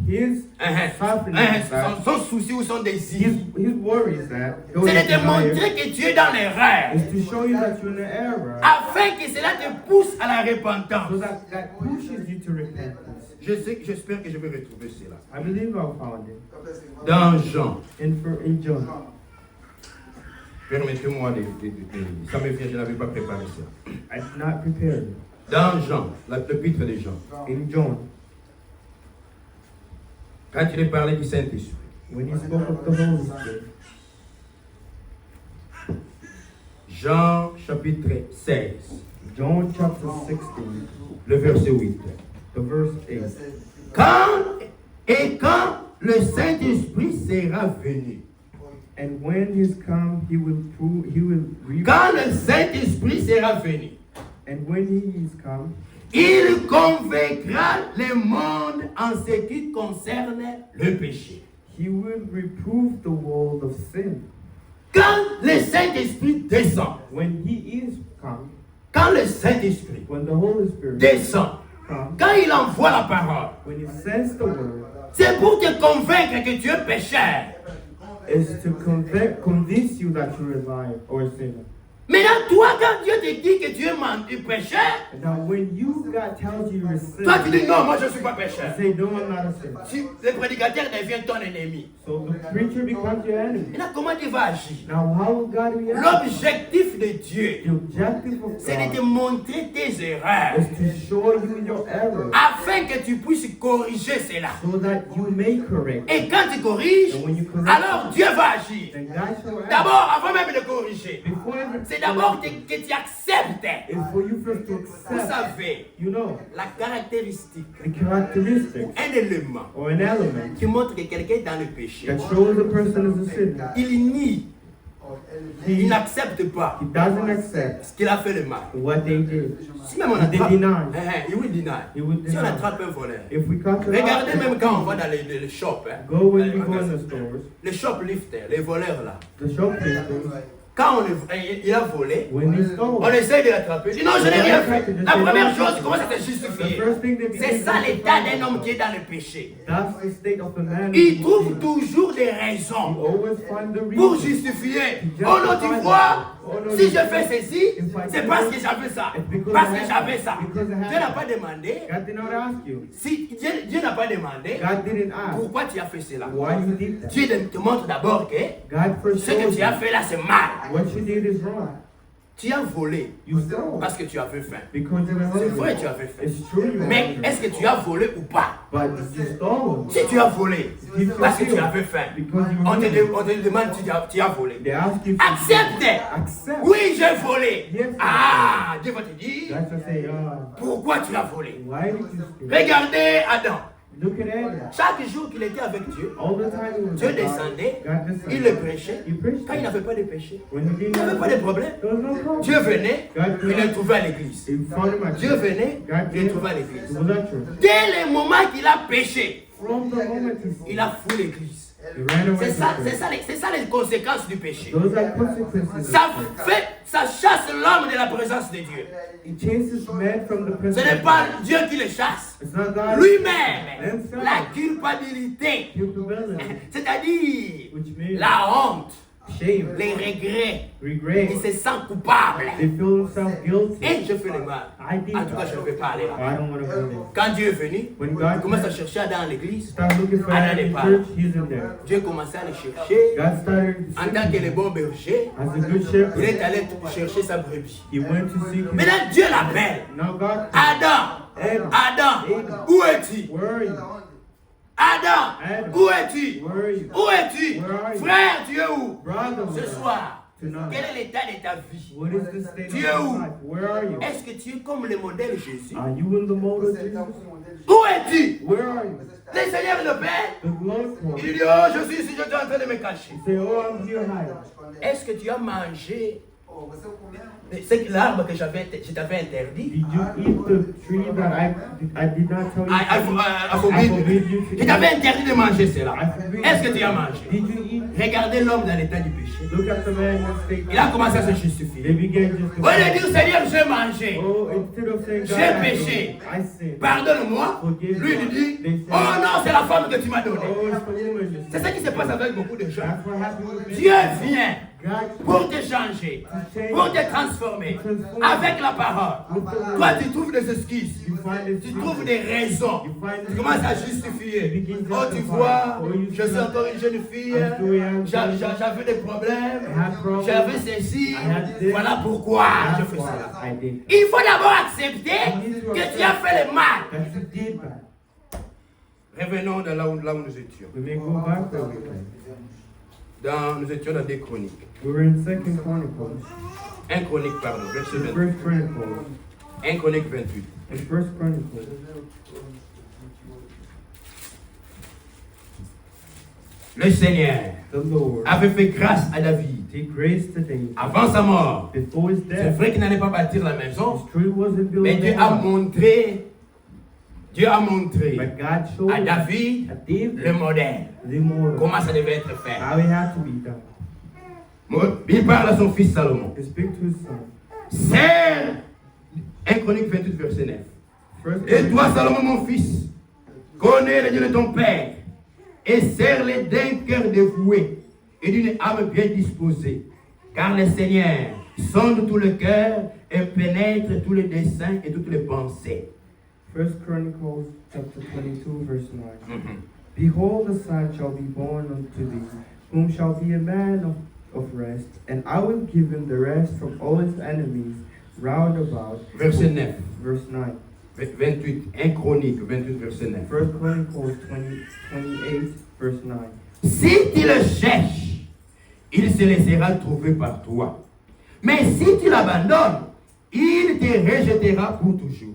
his happiness, Son souci ou son désir, his worry is that c'est de te montrer que tu es dans l'erreur, is to show you that you're in the error, afin que cela te pousse à la so repentance. that pushes you to repentance. J'espère que je vais retrouver cela. I believe I found it Dans Jean, in John. permettez-moi ça me vient, je n'avais pas préparé ça. I did not prepare it. Dans Jean, l'épître de Jean, In John, quand il est parlé du Saint-Esprit, when he spoke of the Holy Spirit, Jean chapitre 16, John chapter 16, le verset 8. the verse 8. Quand le Saint-Esprit sera venu, And when he's come, he will reveal. quand le Saint-Esprit sera venu, And when he is come, il convaincra le monde en ce qui concerne le péché. he will reprove the world of sin. Quand le Saint-Esprit descend, When he is come, quand le Saint-Esprit when the Holy Spirit descend, come, quand il envoie la parole, when he sends the word, c'est pour te convaincre que tu es pécheur. is to convince you that you're a liar or a sinner. Maintenant, toi, quand Dieu te dit que tu es pécheur, Now, when God tells you you're a toi tu dis sinner, non, moi je ne suis pas you pécheur. say, no, I'm not a sinner. Si le prédicateur devient ton ennemi, So the preacher becomes your enemy. maintenant comment tu vas agir? Now, how will God react? L'objectif de Dieu, The objective of c'est de te God montrer tes erreurs, is to show you your error afin que tu puisses corriger cela. so that you may correct. Et quand tu corriges, And when you correct, alors Dieu va agir. then God shall act. D'abord, avant même de corriger, Before everything, c'est d'abord que tu acceptes. is for you first to Vous accept, savez, you know, la caractéristique, the characteristics un élément or an element qui montre que quelqu'un est dans le péché, that shows a person is a sinner. il nie, il n'accepte pas He doesn't accept ce qu'il a fait le mal. what they did. Si même on He attrape, deny. il will deny. He will Si on deny. attrape un voleur, If we cut it regardez off, même quand on va dans les shops, go when we go in the stores, les shoplifters, les voleurs là, the shoplifters, quand il a volé, when he on stole, essaie de l'attraper. Il dit non, je n'ai rien fait. La première chose, comment ça se the justifier? first thing they C'est begin ça to l'état find d'un homme out. qui est dans le péché. That's the state of the man. Il who trouve sin. toujours des He raisons always find the pour reason. justifier. Oh non, tu vois, si je fais ceci, c'est parce que j'avais ça. Parce que j'avais ça. Dieu n'a pas demandé. God did not ask you. Si Dieu n'a pas demandé, God didn't ask pourquoi tu as fait cela? why you did that. Dieu te montre d'abord que God first ce que told tu as you fait là, c'est mal. what you did is wrong. Tu as volé You stole parce que tu avais faim. because you were C'est vrai, hungry. tu avais faim. It's true you were Mais hungry. est-ce que tu as volé ou pas? But you stole. Si tu as volé parce que tu avais faim, Because you on were te, hungry. on te demande si tu as volé. They ask you Accepte. accept. Oui, j'ai volé. Yes. Ah, Dieu va te dire, That's to say, pourquoi tu as volé? why did you steal? Regardez Adam. Look at Adam. Chaque jour qu'il était avec Dieu, All the time he was Dieu with God, descendait, God descended. il le prêchait. He preached Quand il it. n'avait pas de péché, When he il didn't n'y avait have pas de problème. there was no problem. Dieu venait, God il le trouvait à l'église. He found him at Dieu church. venait, God il le came trouvait à to l'église. the church. Dès le moment qu'il a péché, From the moment he il a fouillé l'église. he ran away C'est from ça, church. c'est ça les conséquences du péché. Those are consequences. Ça chasse l'homme de la présence de Dieu. It chases man from the Ce presence n'est of pas God. Dieu qui le chasse. It's not God. Lui-même, Himself. la culpabilité, Culpability, c'est-à-dire which means la honte, shame, les regrets, regret. il se sent coupable. They feel themselves guilty. Et je fais le mal. I did En tout cas, je ne vais pas aller là. I don't want to go there. Quand Dieu est venu, When il God commence à chercher Adam dans l'église. started looking for Adam Adam n'est in pas. church, he's in there. Dieu commençait à le chercher. God started En tant que le bon berger, as a good il shepherd. est allé chercher sa brebis. He went to seek him. Maintenant, Dieu l'appelle. Now God, Adam, Adam, où es-tu? where are you? Adam, où es-tu? Where are you? Où es-tu? Where are you? Frère, tu es où? Brother, Ce soir, tonight. Quel est l'état de ta vie? What is the state of Tu es your où? life? Where are you? Est-ce que tu es comme le modèle Jésus? Are you in the mode of Jesus? Où es-tu? Where are you? Le Seigneur le Père, The Lord calls. il dit, oh, je suis ici, je suis en train de me cacher. Say, oh, I'm here hiding. Est-ce que tu as mangé c'est l'arbre que je t'avais interdit? Did you eat the tree that I did not tell you? I I forbid forbid you. you to Je t'avais interdit de manger cela. I forbid Est-ce que you. tu as mangé? Did you eat? Regardez l'homme dans l'état du péché. Look at the man in the state. Il a commencé à se They justifier. began just to Au lieu de dire, Seigneur, j'ai mangé. oh, instead of saying, God, J'ai péché. I sinned. Pardonne-moi. Lui, il dit, oh non, c'est la femme que tu m'as donnée. Oh, it's the woman you C'est ça qui se passe avec beaucoup de gens. That's what happened with me. Dieu vient God, pour te changer, pour te transformer avec la parole. Toi, tu trouves des excuses, tu trouves des raisons, tu commences à justifier. Oh, tu vois, je suis encore une jeune fille, j'avais des problèmes, j'avais ceci, voilà pourquoi je fais ça. Il faut d'abord accepter que tu as fait le mal. that you did that. Revenons de là où nous étions. We may go back there with that. Nous étions dans des chroniques. We were in 2 Chronicles. 1 Chronique, pardon, verset The 28. 1 Chronicles. 1 Chronique 28. In 1 Chronicles. Le Seigneur The Lord avait fait grâce à David did grace to David avant sa mort. before his C'est death. vrai qu'il n'allait pas bâtir la maison, His tree wasn't built mais Dieu a montré but God showed à David at David le modèle, the model, comment ça devait être fait. how it had to be done. Il parle à son fils Salomon. He speak to his son. Serre 1 Chronique 28, verset 9. First Et toi, Salomon, mon fils, connais le Dieu de ton père et serre-les d'un cœur dévoué et d'une âme bien disposée. Car le Seigneur sonde tout le cœur et pénètre tous les desseins et toutes les pensées. 1 Chronicles chapter 22 verse 9. Behold, a son shall be born unto thee, whom shall be a man of rest, and I will give him the rest from all his enemies round about. Verset 9. Verse 9. 28, 1 Chronique 28, verset 9. 1 Chronicles 28 verse 9. Si tu le cherches, il se laissera trouver par toi. Mais si tu l'abandonnes, il te rejettera pour toujours.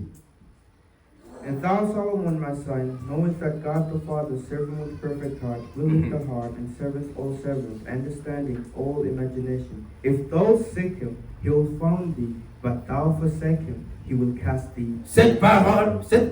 And thou, Solomon, my son, knowest that God the Father, serving with perfect heart, willeth the heart, and serveth all servants, understanding all imagination. If thou seek him, he will find thee, but thou forsake him, he will cast thee. Cette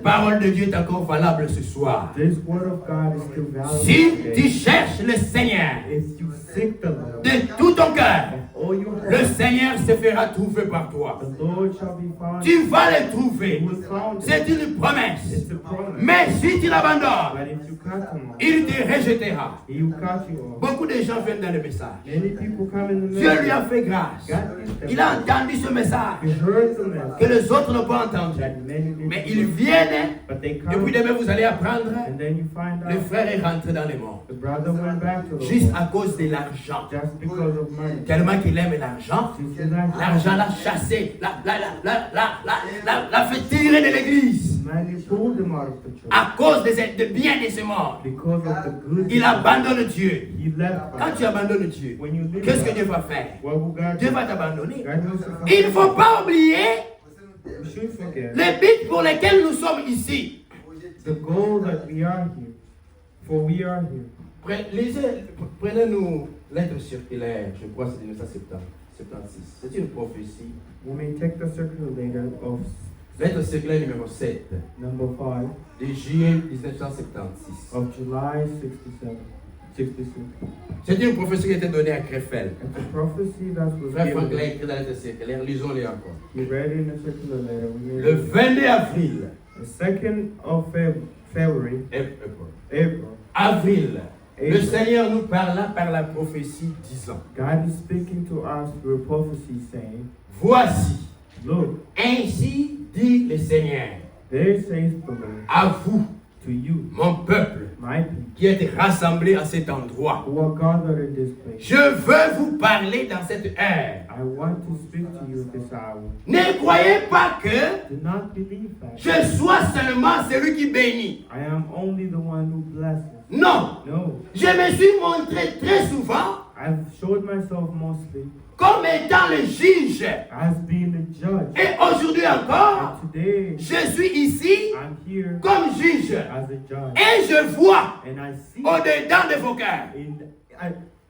parole de Dieu est encore valable ce soir. This word of God is still valid Si today. tu cherches le Seigneur If you seek the Lord de tout ton cœur, of all your le heart, Seigneur se fera trouver par toi. the Lord shall be found. Tu vas le He trouver. will found. C'est une promesse. It's a promise. Mais si tu l'abandonnes, But if you cut him off, il te rejettera. he will cut you off. Beaucoup de gens viennent dans le message. Many people come in the Dieu lui a message. fait grâce. God gives them. Il a entendu ce message He heard the message que les autres n'ont pas entendu. that many didn't Mais hear. ils viennent. But they come, Depuis demain, vous allez apprendre. and then you find Le out frère est rentré dans le monde. the brother went back to the Juste Lord à cause de l'argent. just because of money. Tellement qu'il aime l'argent. Since he likes L'argent l'a chassé, l'a fait tirer de l'église. money, pulled him out of the church À cause de bien de ce monde. because of the good. Il abandonne Dieu. He left. Quand tu abandonnes Dieu, When you leave qu'est-ce que God, Dieu va faire? what will God Dieu do? va t'abandonner. God will surprise Il ne faut pas oublier you. We should forget les buts pour lesquels nous sommes ici. the goal that we are here. For we are here. Prenez-nous lettre circulaire, je crois que c'est 1976. C'est une prophétie. We may take the circulator of Lettre circulaire numéro 7 number 5 de juillet 1976. of July 66. C'est une prophétie qui a été donnée à Krefeld. It's a prophecy that was Frère Franklin a given. écrit dans la lettre circulaire, lisons-les encore. He read in the circulator. We may Le read. 22 avril, The 2nd of February, avril, le Seigneur nous parla par la prophétie disant, God is speaking to us through a prophecy saying, voici, look, ainsi dit le Seigneur, there saith the Lord à vous, to you, mon peuple, my people, qui êtes rassemblés à cet endroit. who are gathered in this place. Je veux vous parler dans cette heure. I want to speak to you this hour. Ne croyez pas que Do not believe that je sois seulement celui qui bénit. I am only the one who blesses. Non, No, je me suis montré très souvent I've showed myself mostly comme étant le juge. as being the judge. Et aujourd'hui encore, And today, je suis ici I'm here comme juge. as a judge. Et je vois And I see au-dedans de vos cœurs.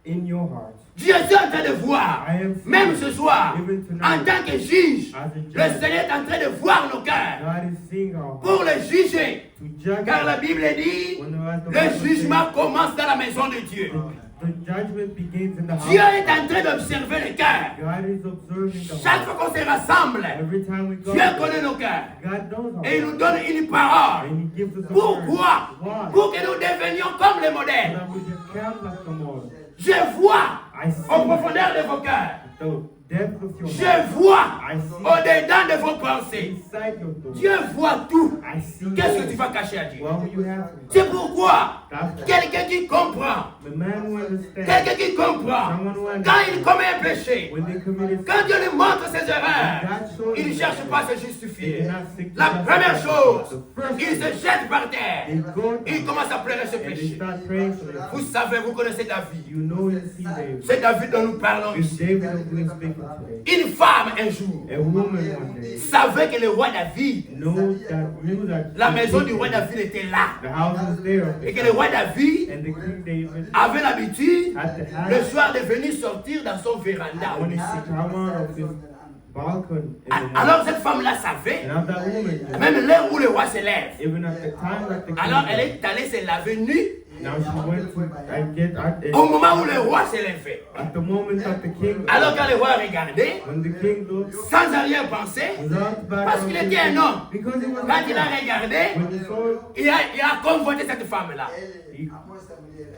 in your heart. Dieu est en train de voir. I am Même seeing, ce soir, even tonight, en tant que juge, as a le judge, Seigneur est en train de voir nos cœurs God is seeing our heart pour le juger. to judge Car us. la Bible dit, When the le Bible jugement commence dans la maison de Dieu. says, the judgment begins in the house. Dieu est en train d'observer les cœurs. God is observing the Chaque heart. fois qu'on se rassemble, Every time we go, Dieu connaît nos cœurs. God knows our Et il heart. nous donne une parole. And He gives us a Pourquoi? word. Why? Pour que nous devenions comme les So modèles. that we can become like the model. Je vois I see en profondeur de vos cœurs. the depth of your Je heart. vois I see au-dedans de vos pensées. inside your thoughts. Dieu voit tout. I see Qu'est-ce que tu vas cacher à Dieu? what will you have? C'est pourquoi That's quelqu'un qui comprend, the man who understands. quelqu'un qui comprend, Someone who quand understands. il commet un péché, When they committed quand Dieu lui montre ses erreurs, God shows il ne them cherche pas à se they justifier. do not seek to La justify première chose, themselves. The first il se thing, jette par terre. they go Il down commence à pleurer ce and they péché. start praying for them. Vous savez, vous connaissez David. You know you see David. C'est David dont nous parlons It's ici. David that we're speaking today. Une femme, un jour, A woman one day savait que le roi David, knew that la maison du roi David était là. the house was there. Et que le roi David And the King David avait l'habitude, had to le have soir, de venir sortir dans son véranda. when he come out of his balcon in the morning. Alors cette femme-là savait, And at that moment, même l'heure où le roi se lève. even at the time that the king Alors elle est allée se laver nue now she went to and get au moment où le roi se levait. at the moment that the king Alors quand le roi regardait, when the king looked sans rien penser, without back parce qu'il était un homme, because he was quand il a regardé, when he saw il a convoité cette femme-là.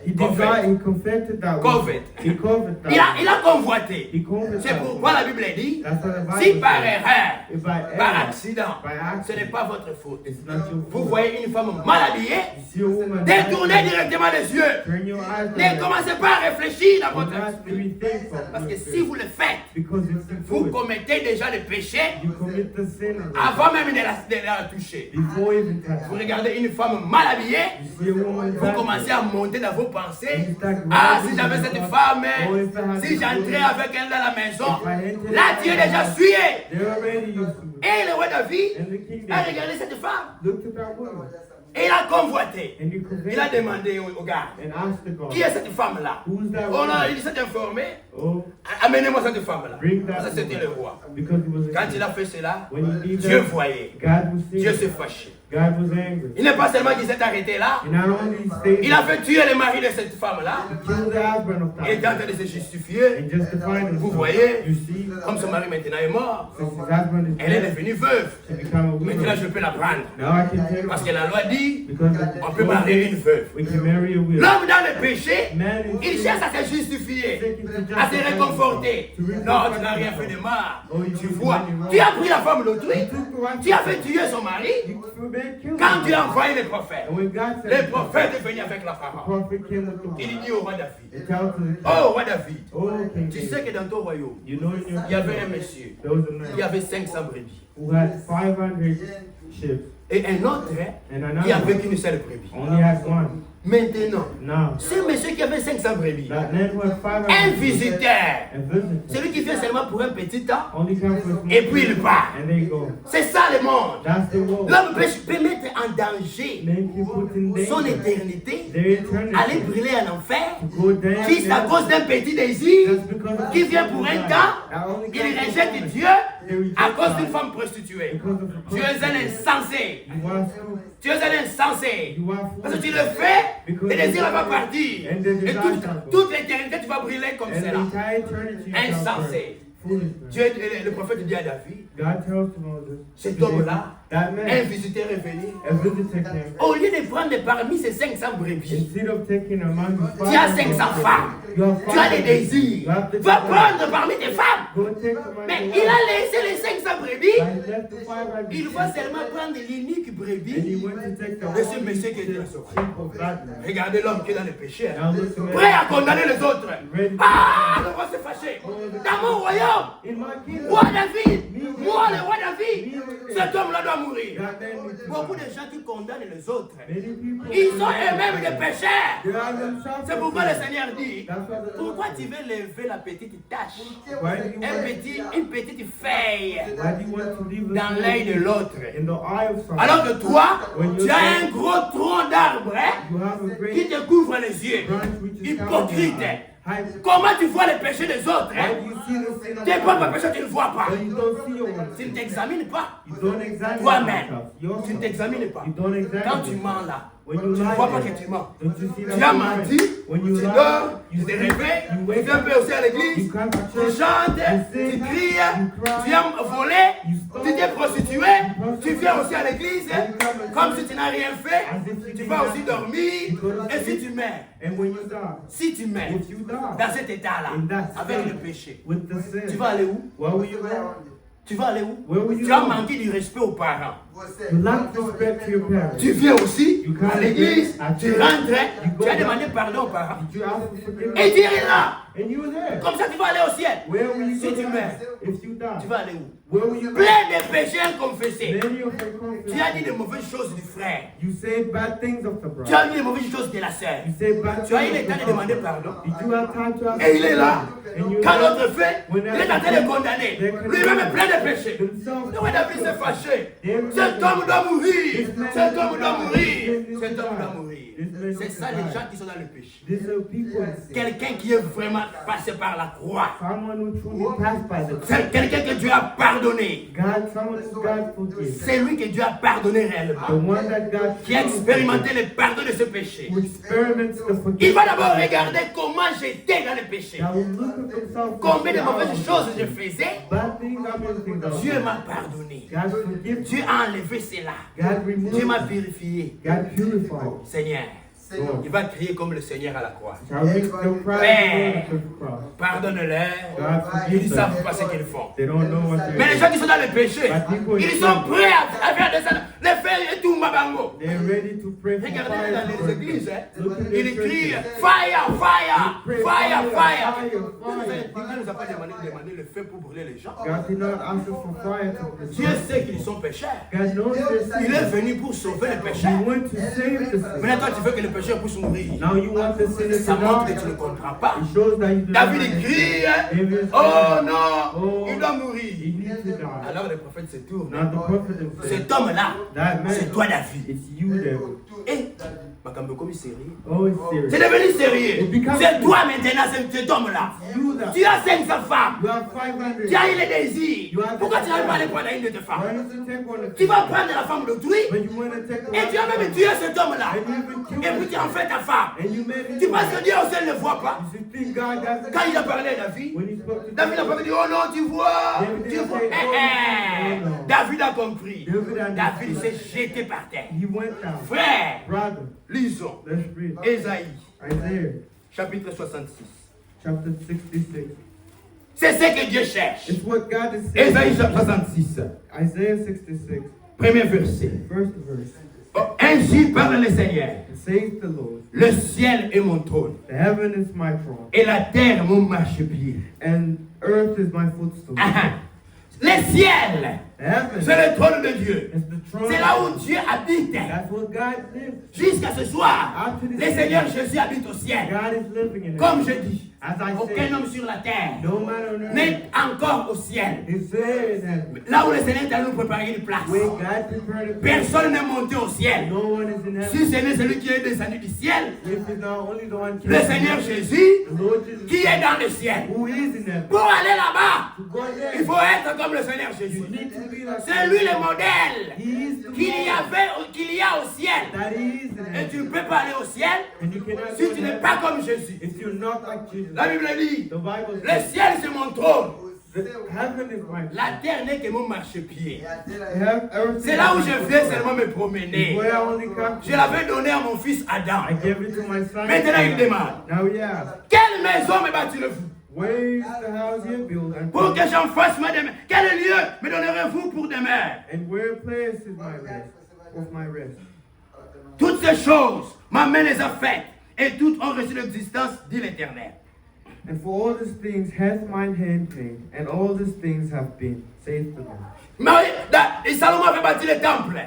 he desired, he coveted that Covet. he coveted that Il a convoité. he coveted C'est that pourquoi la Bible dit, That's what the Bible si par says. erreur, If by par error, accident, by ce n'est accident, pas votre faute. it's not your Vous fault. voyez une femme mal habillée, You see a woman détournez directement les yeux. turn your eyes on Ne her. commencez pas à réfléchir dans Do votre not esprit. rethink of Parce que your si faith. vous le faites, Because if you vous do it, commettez déjà le péché you commit the sin already. avant même de la toucher. Before even touching. Vous regardez une femme mal habillée, You see a woman vous commencez à monter dans vos pensées. You start Ah, si rising j'avais in cette your femme, thoughts. si j'entrais avec elle dans la maison, If I enter là Dieu est déjà sué. They're already used to it. Et le roi David And the king a David regardé cette femme looked at that woman et il a convoité. and he Il a coveted demandé au gars, and asked the God, qui est cette femme-là? who's that Oh non, woman? il s'est informé. Oh, Amenez-moi cette femme-là. bring that Ça, c'était le woman. roi. Because he was Quand il a a fait cela, When he did Dieu that, voyait. God was Dieu s'est seeing. fâché. God was angry. Il n'est pas seulement qu'il s'est arrêté là, And not only stayed, il a fait tuer le mari de cette femme-là. he killed the husband of Il est en that train de se justifier. and justified himself. Vous voyez, You see, comme son mari maintenant est mort, since his husband is elle est dead, devenue veuve. she become a Maintenant, je widow. peux la prendre. Now I can take Parce her que la loi dit, because on peut marier une veuve. we can marry a widow. L'homme dans le péché, Man is il cherche à se justifier, à se réconforter. Non, tu n'as rien fait de mal. Tu vois, tu as pris la femme d'autrui, tu as fait tuer son mari. Quand tu as envoyé le prophète, And when God said, le prophète est venu avec la the parole. prophet came with the Il word. dit au roi David, It tells to the oh roi David, oh, King tu David, sais que dans ton royaume, you know in your il y avait un kingdom, monsieur there was a qui man avait 500 brebis. who had 500 ships Et un autre and qui avait another qu'une seule brebis. only had one. Maintenant, Now, ce monsieur qui avait 500 brebis, that man who had 500 un ships, visiteur, a visitor, celui qui vient seulement pour un petit temps, only comes for a small et puis il part. and they go. C'est ça le monde. That's the world. L'homme peut mettre en danger Men can put in son danger éternité, their eternity aller brûler en enfer, to go down juste à there cause d'un petit désir just because of qui the vient pour un life. temps. That only Il comes for rejette one. Dieu They reject à cause d'une God femme prostituée. because of the Tu es un insensé. You are so- Tu es un insensé. you are Parce que tu foolish. le fais, le désir va partir. And the Et desire toute, shall go. toute l'éternité, tu vas brûler comme And the cela. entire eternity shall Insensé. burn. Foolish man. Dieu, le prophète dit à David, God tells to Moses, cet homme-là, that un man, visiteur est venu. a visitor came. Au lieu de prendre parmi ces 500 brebis, Instead of taking among the tu as 500 femmes. you have Tu as des 500. désirs. You have the Va desire. prendre parmi tes femmes. Go take among Mais the il a wives. laissé les 500 brebis. And he left the 500 Il va seulement prendre l'unique and he brebis went to take the de ce only monsieur qui est dans sheep son of that man. Regardez l'homme qui est dans le péché. Now look to Prêt à man. condamner les autres. Ah, le roi s'est fâché. Dans mon royaume, In my kingdom, roi David, moi le roi David, ce cet homme-là doit mourir. That man needs to Beaucoup die. de gens qui condamnent les autres, Many people, ils sont eux-mêmes des pécheurs. they are themselves C'est pourquoi le sinners. Seigneur dit, That's why the pourquoi Lord tu veux lever la petite tache, Why do you want, une petite feuille why do you want to leave dans the l'œil de l'autre? in the eye of someone? Alors que toi, tu as un gros tronc d'arbre You have a qui great te couvre les yeux. branch which is Hypocrite. Hide. Comment tu vois les péchés des autres? Why do you see the sin of Tes propres others, péchés, tu ne vois pas. but you don't see your own Tu ne sin? t'examines pas. You don't examine Toi-même, yourself. tu ne Yourself. t'examines pas. You don't examine Quand tu yourself. mens là, When tu you ne lie vois pas there, que tu mens. don't you see that Tu as you're menti, lying? When you tu lie, dors, you tu te sleep, réveilles, you tu wake fais un up, peu aussi à l'église, you come to tu church, chantes, you tu sing, cries, you cry, tu aimes voler, you stole, tu t'es prostitué, tu viens aussi à l'église, comme si tu n'as rien fait, tu vas aussi dormir, et si tu meurs, and when you die, si tu meurs, if you die, dans cet état-là, in that avec le state, péché, with the sin, tu vas aller où? where will you go? Tu vas aller où? Where will you Tu as go? manqué du respect aux parents. You lack respect to your parents. Tu viens aussi You come à l'église, at tu church, rentres, you go tu as back. demandé pardon aux parents. Did you ask for forgiveness? Et tu es là. And you were there. Comme ça, tu vas aller au ciel. Where will you Si go tu to? meurs, If you die, tu vas aller où? where will you go? Plein de péchés inconfessés. Many of your Tu as dit confessions. de mauvaises choses du frère. You say bad things of the Tu brother. as dit de mauvaises choses de la sœur. You say bad Tu as eu things le of temps the de demander brother. pardon. Did you have time to ask Et il est là. And you Quand l'autre fait, When il est en train de condamner. Lui-même est plein de péchés. themselves. Le roi David s'est fâché. Cet homme doit mourir. Cet homme doit mourir. Cet homme doit mourir. C'est ça les gens qui sont dans le péché. These are people. Quelqu'un qui est vraiment passé par la croix. Someone who truly passed by the cross. C'est quelqu'un que Dieu a pardonné. God, someone who God forgives. C'est lui que Dieu a pardonné The réellement. one that God Qui a expérimenté le pardon de ce péché. who experiments the Il forgiveness. va d'abord regarder comment j'étais dans le péché. That will look at himself. Combien de mauvaises choses je faisais. Bad things I'm doing. Dieu m'a pardonné. God forgives. Dieu a enlevé cela. God removes. Dieu m'a purifié. God purifies. Seigneur, Lord. il va crier comme le Seigneur à la croix. Shall we the cry Père, of the cross? pardonne-leur. God Ils ne forgives savent them. pas ce qu'ils font. They don't know what Mais they're les gens qui sont dans le péché, doing. ils sont prêts à faire des salades, les faire et tout mabango. They're ready to pray for Regardez fire. dans to les burn. églises, Look at ils the crient churches. fire, fire, Pray, fire, fire. fire. Dieu ne nous a pas demandé le feu pour brûler les gens. God did not ask us for fire to Dieu sait qu'ils sont pécheurs. God knows their Il est sin. venu pour sauver les He pécheurs. went to save the Maintenant, toi, sinner. tu veux que les pécheurs puissent mourir. Now you want the sinner Ça to montre die. que tu ne comprends pas. It shows that you do not David il crie, oh non, il doit He mourir. needs to die. Alors le prophète se tourne. Now the prophet is saying, Cet homme-là, that man, c'est toi David. it's you, David. Et, makambo comme sérieux. Oh, it's C'est serious. devenu sérieux. C'est toi maintenant, cet homme-là. You that Tu as 500 femmes. you have 500. Tu as eu les désirs. Pourquoi tu n'as pas allé prendre une de tes Why femmes? don't you take one of Tu them? vas prendre la femme d'autrui But you want to take et tu as one même tué cet homme-là. and you even kill Et puis tu en fais ta femme. and you made it. Tu penses que Dieu au ciel ne voit pas? You should think God doesn't. Quand il a parlé à David, When he spoke to David n'a pas dit, oh non, tu vois, tu vois. non. David a compris. David a David s'est jeté par terre. he went down. Frère, Brother, lisons let's read Ésaïe, Isaiah chapitre 66. chapter 66. C'est ce que Dieu cherche. It's what God is saying. Ésaïe chapitre 66, Isaiah 66, premier verset. first verse. Oh, ainsi parle le Seigneur. Says the Lord, Le ciel est mon trône the heaven is my throne, et la terre mon marchepied. and earth is my footstool. Ah, ah. Le ciel, The heaven c'est le trône de Dieu. is the throne. C'est là où Dieu habite. That's where God lives. Jusqu'à ce soir, le Seigneur Jésus habite au ciel. God is living in Comme it. je dis, As I aucun say, homme sur la terre no man on earth n'est encore au ciel. is there in heaven. Là où le Seigneur est allé nous préparer une place. Where God prepared a place, Personne n'est monté au ciel. no one is in Si heaven. ce n'est celui qui est descendu du ciel, If it's not only the one le Seigneur Jésus the Lord Jesus, qui est dans le ciel. who is in heaven. Pour aller là-bas, To go there, il faut être comme le Seigneur Jésus. you need to be like C'est lui le modèle He is the qu'il y a au ciel. that He is in Et heaven. tu ne peux pas aller au ciel And you cannot si go tu in n'es heaven pas comme Jésus. if you're not like Jesus. La Bible dit, The Bible le says, ciel c'est mon trône. the heaven is my La terre n'est que mon marchepied. earth C'est là où je viens seulement me promener. where I only come Je l'avais donné à mon fils Adam. I gave it to my son. Maintenant il demande, Now yeah, quelle maison me bâtirez-vous where is the house you build pour que j'en fasse ma demeure? Quel lieu me donnerez-vous pour demeure? and where place is my rest? Of my rest. Toutes ces choses, ma main les a faites et toutes ont reçu l'existence, dit l'Éternel. And for all these things hath mine hand made, and all these things have been, saith the Lord. Et Salomon avait bâti le temple.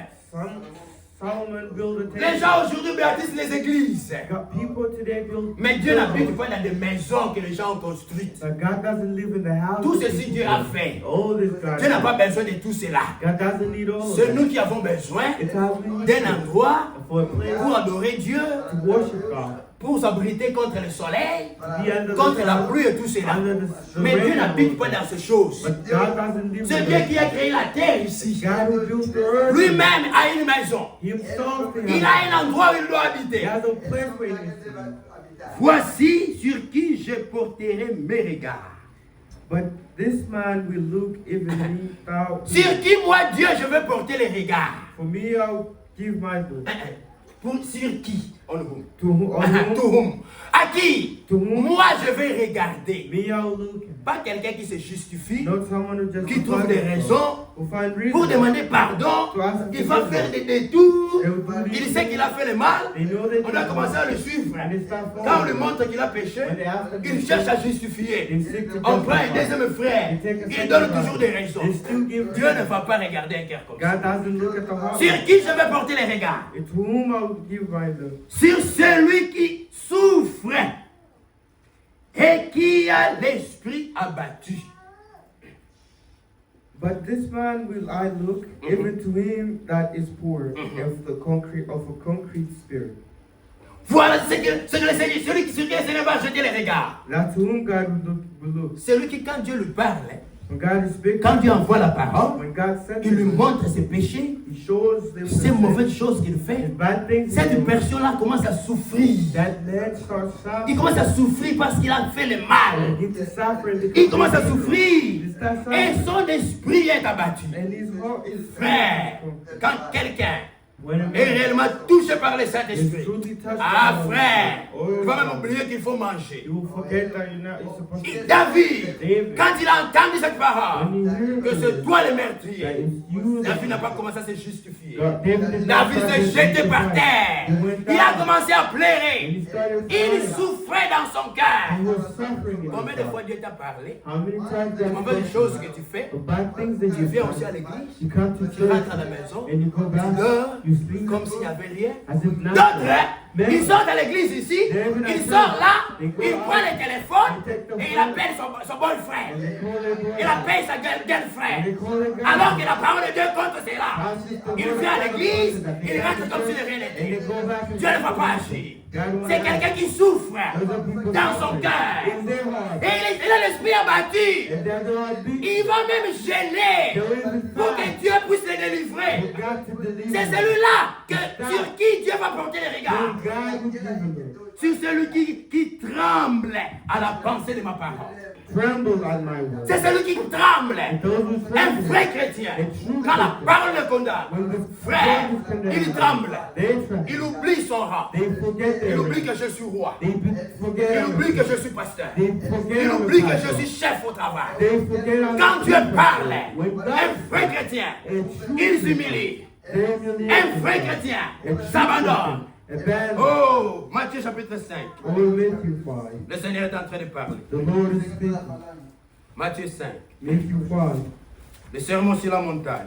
Solomon built a temple. Les gens aujourd'hui bâtissent les églises. People today build. Mais Dieu n'habite pas dans des maisons que les gens ont construites. But God doesn't live in the house. Tout ceci Dieu a fait. All this God. Dieu n'a pas besoin de tout cela. God doesn't need all of C'est it. nous qui avons besoin It's how we d'un endroit for a place pour adorer Dieu, to worship God. pour s'abriter contre le soleil, Be under contre the la sun, pluie et tout cela. under the Mais Dieu rain. n'habite pas dans ces choses. But God doesn't live C'est in Dieu the qui a créé la terre ici. God who built the earth. Lui-même a une maison. Himself Il a un endroit où il doit He habiter. has a place where he needs to be. Voici sur qui je porterai mes regards. But this man will look even me out. Sur qui moi Dieu je veux porter les regards. For me, I'll give my look. Sur qui? On whom? To whom? To whom? À qui? To whom? Moi je vais regarder. Me, I'll look. Pas quelqu'un qui se justifie, Not someone who just qui trouve des raisons who find pour reason. demander pardon. Il va faire des détours. Il sait qu'il a fait le mal. They know that On a commencé à le suivre. and they start Quand on following. lui montre qu'il a péché, When they ask them to il cherche à justifier. they seek to On prend un justify. deuxième frère. Il donne toujours des raisons. They still give Dieu ne va pas regarder un cœur comme ça. God doesn't look at the heart. Sur qui je vais porter les regards? It's whom I'll give my look. Sur celui qui souffre et qui a l'esprit abattu. But this man will I look, even to him that is poor, of a concrete spirit. Voilà ce que le Seigneur, celui sur qui le Seigneur va jeter les regards. That's whom God will look. Celui qui, quand Dieu lui parle, When God is speaking, quand Dieu envoie la parole, when God sends il lui him, montre ses péchés, He shows them ces the mauvaises choses qu'il the fait. bad things. Cette personne-là commence à souffrir. That man starts Il suffering. commence à souffrir parce qu'il a fait le mal. He suffering. Il commence à souffrir. He starts Et suffering. son esprit est abattu. And his heart is Frère, quand quelqu'un When a est man réellement touché par le is Saint-Esprit, truly touched ah by frère, God, il va même oublier qu'il faut manger. you will forget that you're supposed to. David, quand il a entendu cette parole, When you hear que c'est toi le meurtrier, that it's you that- David n'a pas commencé à se justifier. David David s'est jeté par terre. Il a commencé à pleurer. Il souffrait dans son cœur. He was suffering in Combien his de heart. fois Dieu t'a parlé? How many times Les have mauvaises choses que tu fais, the bad things that tu you viens do, aussi à l'église, you come to tu church rentres à la maison, and you go tu back, dors you sleep comme s'il n'y avait rien. as if nothing. D'autres, hein, Mais- ils sortent à l'église ici, ils sortent là, ils prennent le téléphone et il appelle son boyfriend. And they call their boy. Il appelle sa And they girlfriend. call their girl. Alors que la parole de Dieu contre cela. Il vient à l'église, il rentre comme si de rien And they n'était. go back and Dieu ne va pas agir. God will C'est not quelqu'un act. qui souffre Those are people dans son suffering cœur. in their heart. Et il a l'esprit abattu. And they're the heart beat. Il va même gêner They're even pour que fight. Dieu puisse les délivrer. For God to deliver C'est them. celui-là sur qui Dieu va porter les regards. Then God will deliver them. Sur celui qui tremble à la pensée de ma parole. Tremble at my word. C'est celui qui tremble. Those who Un tremble, vrai chrétien. Quand la parole le condamne, frère, il tremble. they tremble. Il oublie son rang. They forget Il their oublie right. que je suis roi. They forget Il our oublie right. que je suis pasteur. They forget Il our oublie que right. je suis chef au travail. They forget our Quand Dieu right. parle, When God un vrai chrétien, il s'humilie. they humiliate Un vrai chrétien s'abandonne. Abandon. Oh, Matthieu chapitre 5. Oh, Matthew 5. Le Seigneur est en train de parler. The Lord is speaking. Matthieu 5. Matthew 5. Le sermon sur la montagne.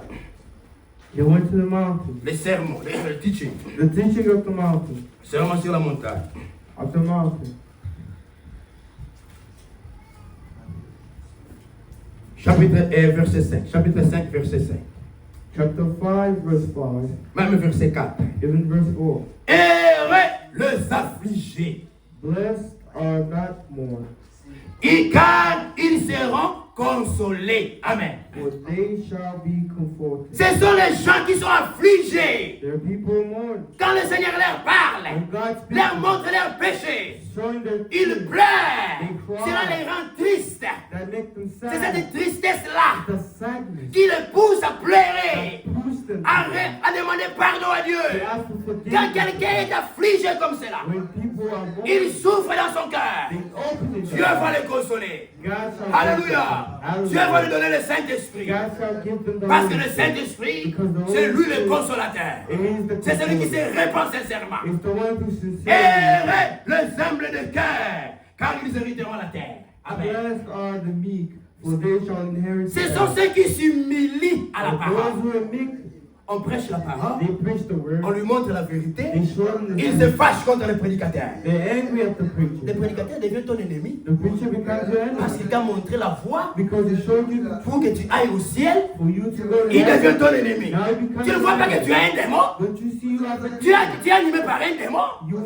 He went to the mountain. Les sermons, le teaching. The teaching of the mountain. Sermon sur la montagne. Of the mountain. Verset 5. Chapitre 5, verset 5. Chapter 5, verse 5. Même verset 4. Even verse 4. Heureux les affligés, Blessed are not mourned, car ils seront consolés. Amen. for they shall be comforted. Ce sont les gens qui sont affligés. There are people who mourn. Quand le Seigneur leur parle, When God speaks, leur montre leurs péchés, showing their ils sins pleurent. Cela les rend tristes. that make them C'est sad. cette tristesse-là The sadness qui les pousse à pleurer, that push them à demander pardon à to Dieu. ask for Quand forgiveness. quelqu'un est affligé comme cela, When people are il mourning, souffre dans son cœur. they open it. Dieu va les consoler. God shall Alléluia. give them. Dieu va lui donner le Saint-Esprit. God shall give them the Parce que Holy le Spirit. Saint-Esprit, c'est lui le consolateur. It is the C'est celui qui se Comforter. répand sincèrement. It's the one who sincerely. Heureux les humbles de cœur, car ils hériteront la terre. Amen. Blessed are the meek, For they shall inherit Ce the sont earth. ceux qui s'humilient à la But parole. those who are meek, On prêche la parole, they preach the word. on lui montre la vérité, They show them the il se truth. fâche contre les prédicateurs. They're angry at the Le preacher. prédicateur devient ton ennemi The preacher becomes your parce enemy qu'il t'a montré la voie because he showed you the truth pour que tu ailles au ciel. for you to go to Il devient heaven. ton ennemi. Now he becomes Tu ne vois pas que tu as un démon? Don't you see you have a Tu es animé par un démon? You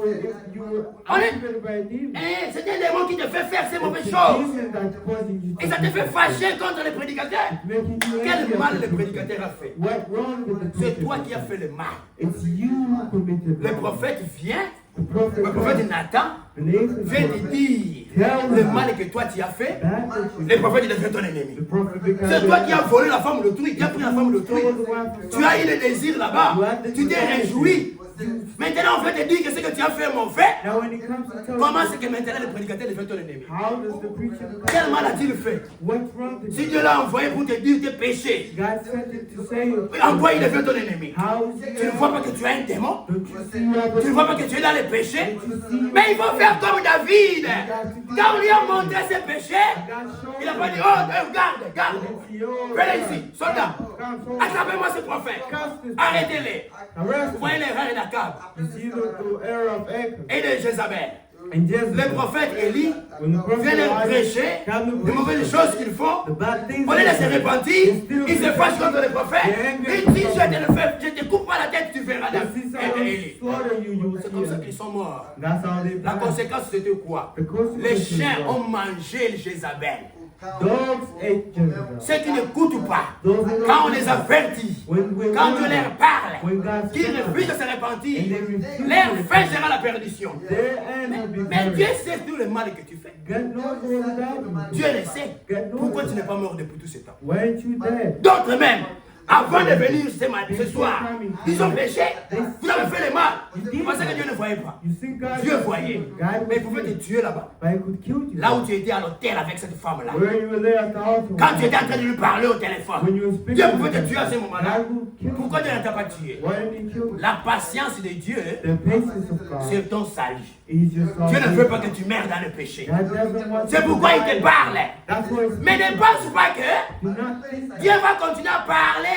were activated by a demon. Et c'est un démon qui te fait faire ces mauvaises It's a choses. demon that's causing you Et ça te fait fâcher contre les prédicateurs. making you Quel angry mal at le the preacher. prédicateur a fait? What wrong with the C'est preacher? toi qui as fait le mal. It's you who committed Le wrong. prophète vient, The prophet le prophète comes, Nathan Nathan vient te comes, dire le mal que toi tu as fait. that which you Le prophète il devient ton ennemi. the prophet becomes C'est toi qui as volé la femme d'autrui, qui as pris la femme d'autrui. stole the wife of Tu as eu le désir là-bas, tu t'es réjoui. Maintenant on veut te dire que ce que tu as fait est mauvais. Now when it comes to tell Comment you, c'est que maintenant le prédicateur devient ton ennemi? how does the preacher become? Quel mal a-t-il fait? What's wrong with Si you? Dieu l'a envoyé pour te dire tes péchés, God sent it to say it. en quoi il devient ton ennemi? How is Tu ne it? vois pas que tu as un démon? Don't you see you have Tu ne a vois pas que tu es dans les péchés? Mais il faut faire comme David. Quand on lui a montré ses péchés, il n'a pas dit, oh, garde. Venez ici, soldat. Attrapez-moi ce prophète. Arrêtez-les. Vous voyez les reins d'Akab You see the error of Achan. et de Jézabel. And Le Jezebel, prophète Élie when the prophet vient leur Elijah prêcher come to les mauvaises preach choses qu'ils font. the bad things, Au lieu de se they repentir, still il se fâche contre le prophète. They're Il dit, je te coupe pas la tête, tu verras If I don't Élie. slaughter you, you will C'est comme ça see qu'ils it. sont morts. That's how they La die. conséquence c'était quoi? The consequences Les chiens were, ont mangé Jézabel. dogs ate Jezebel. Ceux qui n'écoutent pas, Those who don't quand on les avertit, when quand Dieu leur parle, when God qu'ils speaks, refusent de se and repentir, they refuse leur to fin repent, sera la perdition. their end will be Mais Dieu buried. sait tout le mal que tu fais. God knows all about you. Dieu le sait. Pourquoi tu n'es pas mort depuis tout ce temps? Why aren't you dead? D'autres même, avant de venir ce soir, ils ont péché. Vous avez fait le mal. Vous pensez que Dieu ne voyait pas. You think God Dieu voyait. God Mais il pouvait te tuer là-bas. but he could kill you. Là où tu étais à l'hôtel avec cette femme-là. Where you were there at the altar. Quand tu étais en train de lui parler au When téléphone. you were speaking Dieu to pouvait te him, tuer à ce moment-là. God will kill you. Pourquoi Dieu ne t'a pas tué? Why didn't he kill you? La patience de Dieu, The patience of God c'est ton salut. is your Dieu ne veut pas salvation. que tu meurs dans le péché. God doesn't want C'est you to pourquoi il die. te parle. That's why he's Mais ne pense pas que do not think that. Dieu va continuer à parler,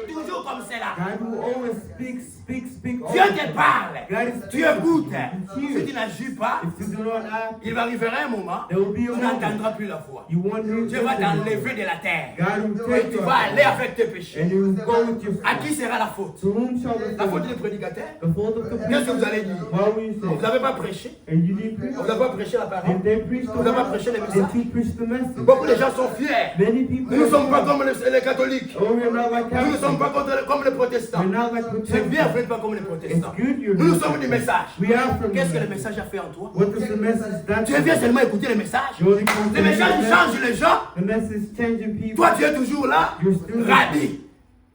toujours comme cela. God will always speak. Dieu te parle. God is Tu écoutes. speaking. Si tu n'agis pas, If you do not act, il va arriver un moment there will be où a tu moment n'entendras plus la voix. you won't hear Dieu va God t'enlever de la terre. will Et take tu you vas aller avec tes péchés. and you will go with your À qui sera la faute? To whom shall the La faute fault? du prédicateur? The fault of the Qu'est-ce que vous preacher? allez dire? What will you Vous say? n'avez pas prêché? And you didn't preach? Vous n'avez pas prêché la parole? Did they preach the Vous n'avez pas word? prêché le Did message? you preach the message? Beaucoup de gens sont fiers. Many people Nous ne sommes pas comme les catholiques. Oh, we're not like Nous ne sommes Catholics. pas comme les protestants. We're not like C'est bien, Protestants. vous n'êtes pas comme les protestants. It's good you're Nous sommes du message. We are from Qu'est-ce que le the message a fait en toi? What does the message that Tu viens seulement écouter le message. You only come to Le message the change les gens. The message changing people. Toi, tu es toujours là. You're still Rabbi.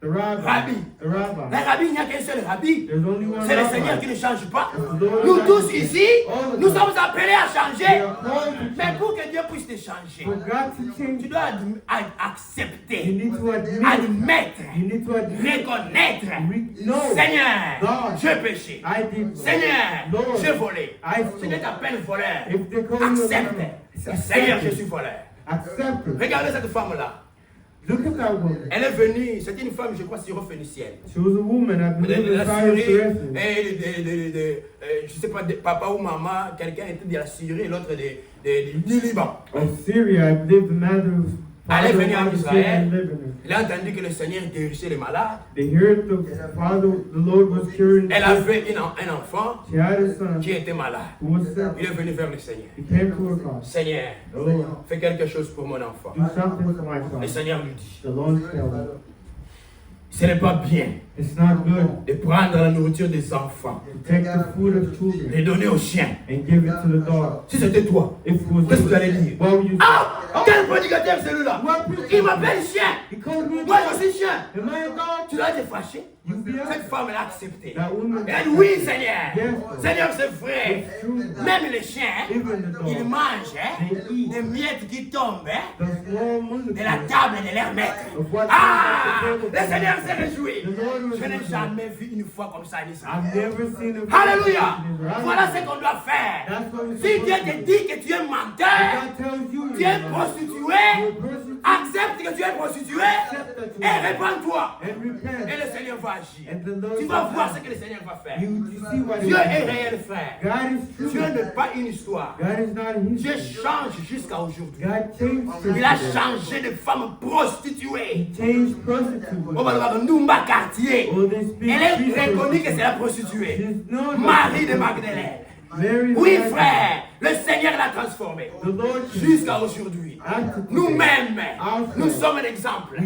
the rabbi. Rabbi. The rabbi. Le rabbi, il n'y a qu'un seul rabbi. There's only one C'est le rabbi. Seigneur qui ne change pas. Nous tous ici, nous sommes appelés à changer. Mais pour que Dieu puisse te changer, For God to tu change, dois you accepter, need to admit. admettre, You need to admit. reconnaître. No. Seigneur, God. j'ai péché. I did. Seigneur, Lord. j'ai volé. I Si tu t'appelles voleur, If they call you a accepte. liar, Seigneur, accept je suis it. voleur. Accept it. Regardez cette femme-là. Look at that woman. Elle est venue, c'était une femme, je crois, syrophénicienne. She was a woman, I believe, De in la Syria. Syrie, je ne sais pas, de papa ou maman, quelqu'un était de la Syrie et l'autre du Liban. Of Syria, I believe the mother was Elle est venue en father Israël. was living Il a entendu que le Seigneur guérissait les malades. They heard the father, the Lord was curing. Elle avait un enfant She had a son qui était malade. who was sick. Il est venu vers le Seigneur. He came to her God. Seigneur, The Lord, fais quelque chose pour mon enfant. do something for my Le son. Seigneur lui dit, The Lord said, ce n'est pas bien it's not good de prendre la nourriture des enfants, to take the food of children de les donner aux chiens. and give it to the dog. Si c'était toi, If it was qu'est-ce que tu allais dire? what would you say? Ah! Quel prédicateur celui-là? Il m'appelle chien. He called me a Moi dog. je suis chien. Am I a dog? Tu dois être fâché. You be Cette femme elle a accepté. That woman. Elle dit oui Seigneur. Yes. Seigneur c'est vrai. It's true. Même les chiens, Even the ils dog. mangent They eat. des miettes qui tombent The small moon. de la table de leur maître. Ah! Le Seigneur s'est réjoui. Je n'ai jamais vu une fois comme ça en Israël. I've never seen a Alléluia! in Israel. Voilà ce qu'on doit faire. That's what we're Si supposed Dieu to te do. dit que tu es menteur, God tells you tu you're es wrong. prostituée, accepte que tu es prostituée et répands-toi. and repent. Et le Seigneur va agir. And the Lord Tu vas will voir act. ce que le Seigneur va faire. You see what Dieu he est does. réel, frère. God is true. Dieu n'est pas une histoire. God is not Dieu history. change jusqu'à aujourd'hui. God changed Il a today. changé de femme prostituée. Changed prostitute. On va le voir Numba Cartier. Oh, they speak Elle est peace reconnue que prostitute. c'est la prostituée. She's known Marie de as Magdalène. Mary Oui, Magdalene. frère, le Seigneur l'a transformée. The Lord Jusqu'à aujourd'hui. Nous-mêmes, nous sommes un exemple.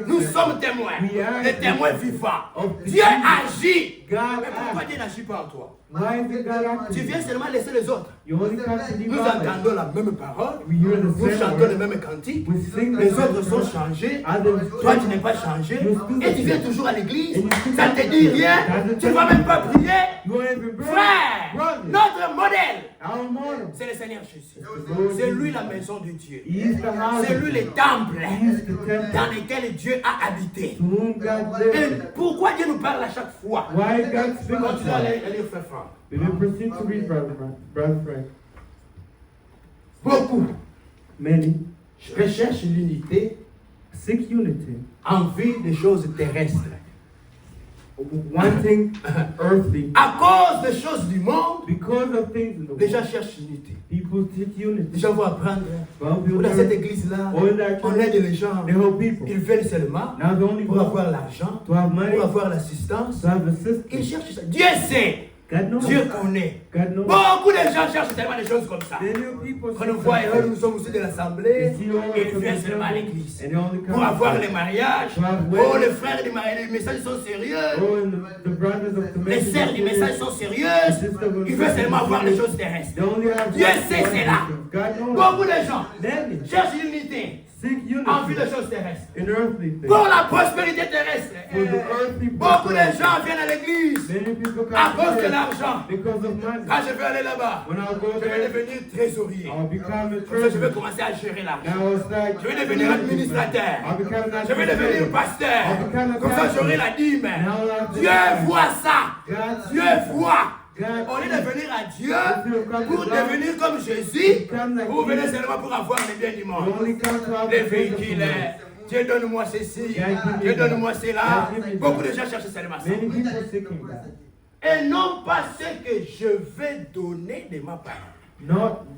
Nous sommes témoins. Des témoins vivants. Dieu agit. Mais pourquoi Dieu n'agit pas en toi? Why is God acting? Tu viens seulement laisser les autres. You only come to Nous divide. entendons la même parole. We hear the Nous same chantons word. les mêmes cantiques. We sing the Les same autres sont word. changés. Others Toi, tu change. n'es pas changé. You're still Et tu the viens same. toujours à l'église. And you still Ça ne te dit rien. Doesn't Tu ne tell vas you. même pas prier. You ain't even brother. Frère, Brother. notre modèle, Our model. c'est le Seigneur Jésus. Lord C'est lui Jesus. la maison de Dieu. He is the house. C'est lui les temples He is the temple. dans lesquels Dieu a habité. To whom God Et lives. pourquoi Dieu nous parle à chaque fois? Why God speaks Continue à to us. lire, frère Franck. We will proceed to read, brother Frank. Beaucoup Many recherchent l'unité seek unity, en vue des choses terrestres. wanting earthly. À cause des choses du monde, Because of things in the les gens world, cherchent l'unité. people seek Les unity. gens vont apprendre. Well, people Dans cette learn- église-là, all in that on church, aide les gens. they help people. Ils veulent seulement Now the only pour goal avoir l'argent, to have money, pour avoir l'assistance. to have Ils assistance. cherchent ça. Dieu sait. God knows. Dieu connaît. God knows. Beaucoup de gens cherchent tellement des choses comme ça. They know people Quand nous seek voyons, unity. nous sommes aussi de l'assemblée, They see all et of ils viennent the seulement à temple, l'église. and they only come Pour avoir to- les mariages. to have Oh, weddings. les frères du mariage, les messages sont sérieux. Oh, and the brothers of the Les message sœurs du message sont sérieuses. Ils veulent seulement voir les choses terrestres. They only have Dieu one sait thing. cela. God knows. Beaucoup de gens Many cherchent l'unité seek en vue unity des choses terrestres. in earthly things. Pour la prospérité terrestre. For the earthly Beaucoup de prosperity. gens viennent à l'église Many people come à to cause de church l'argent. because of money. Quand je vais aller là-bas, When I go je vais there, devenir trésorier. I'll become a Comme ça, je vais treasurer. commencer à gérer l'argent. Now it's like Je vais devenir administrateur. I'll become an Je vais devenir pasteur. Comme ça, j'aurai la dîme. Dieu voit ça. Dieu voit. Au lieu de venir à Dieu pour devenir comme Jésus, vous venez seulement pour avoir les biens du monde. only come to have Les the faith of véhicules, the Lord. Dieu donne-moi ceci, Dieu donne-moi cela. Beaucoup de gens cherchent seulement ça. Many people seeking that. Et non pas ce que je vais donner de ma part.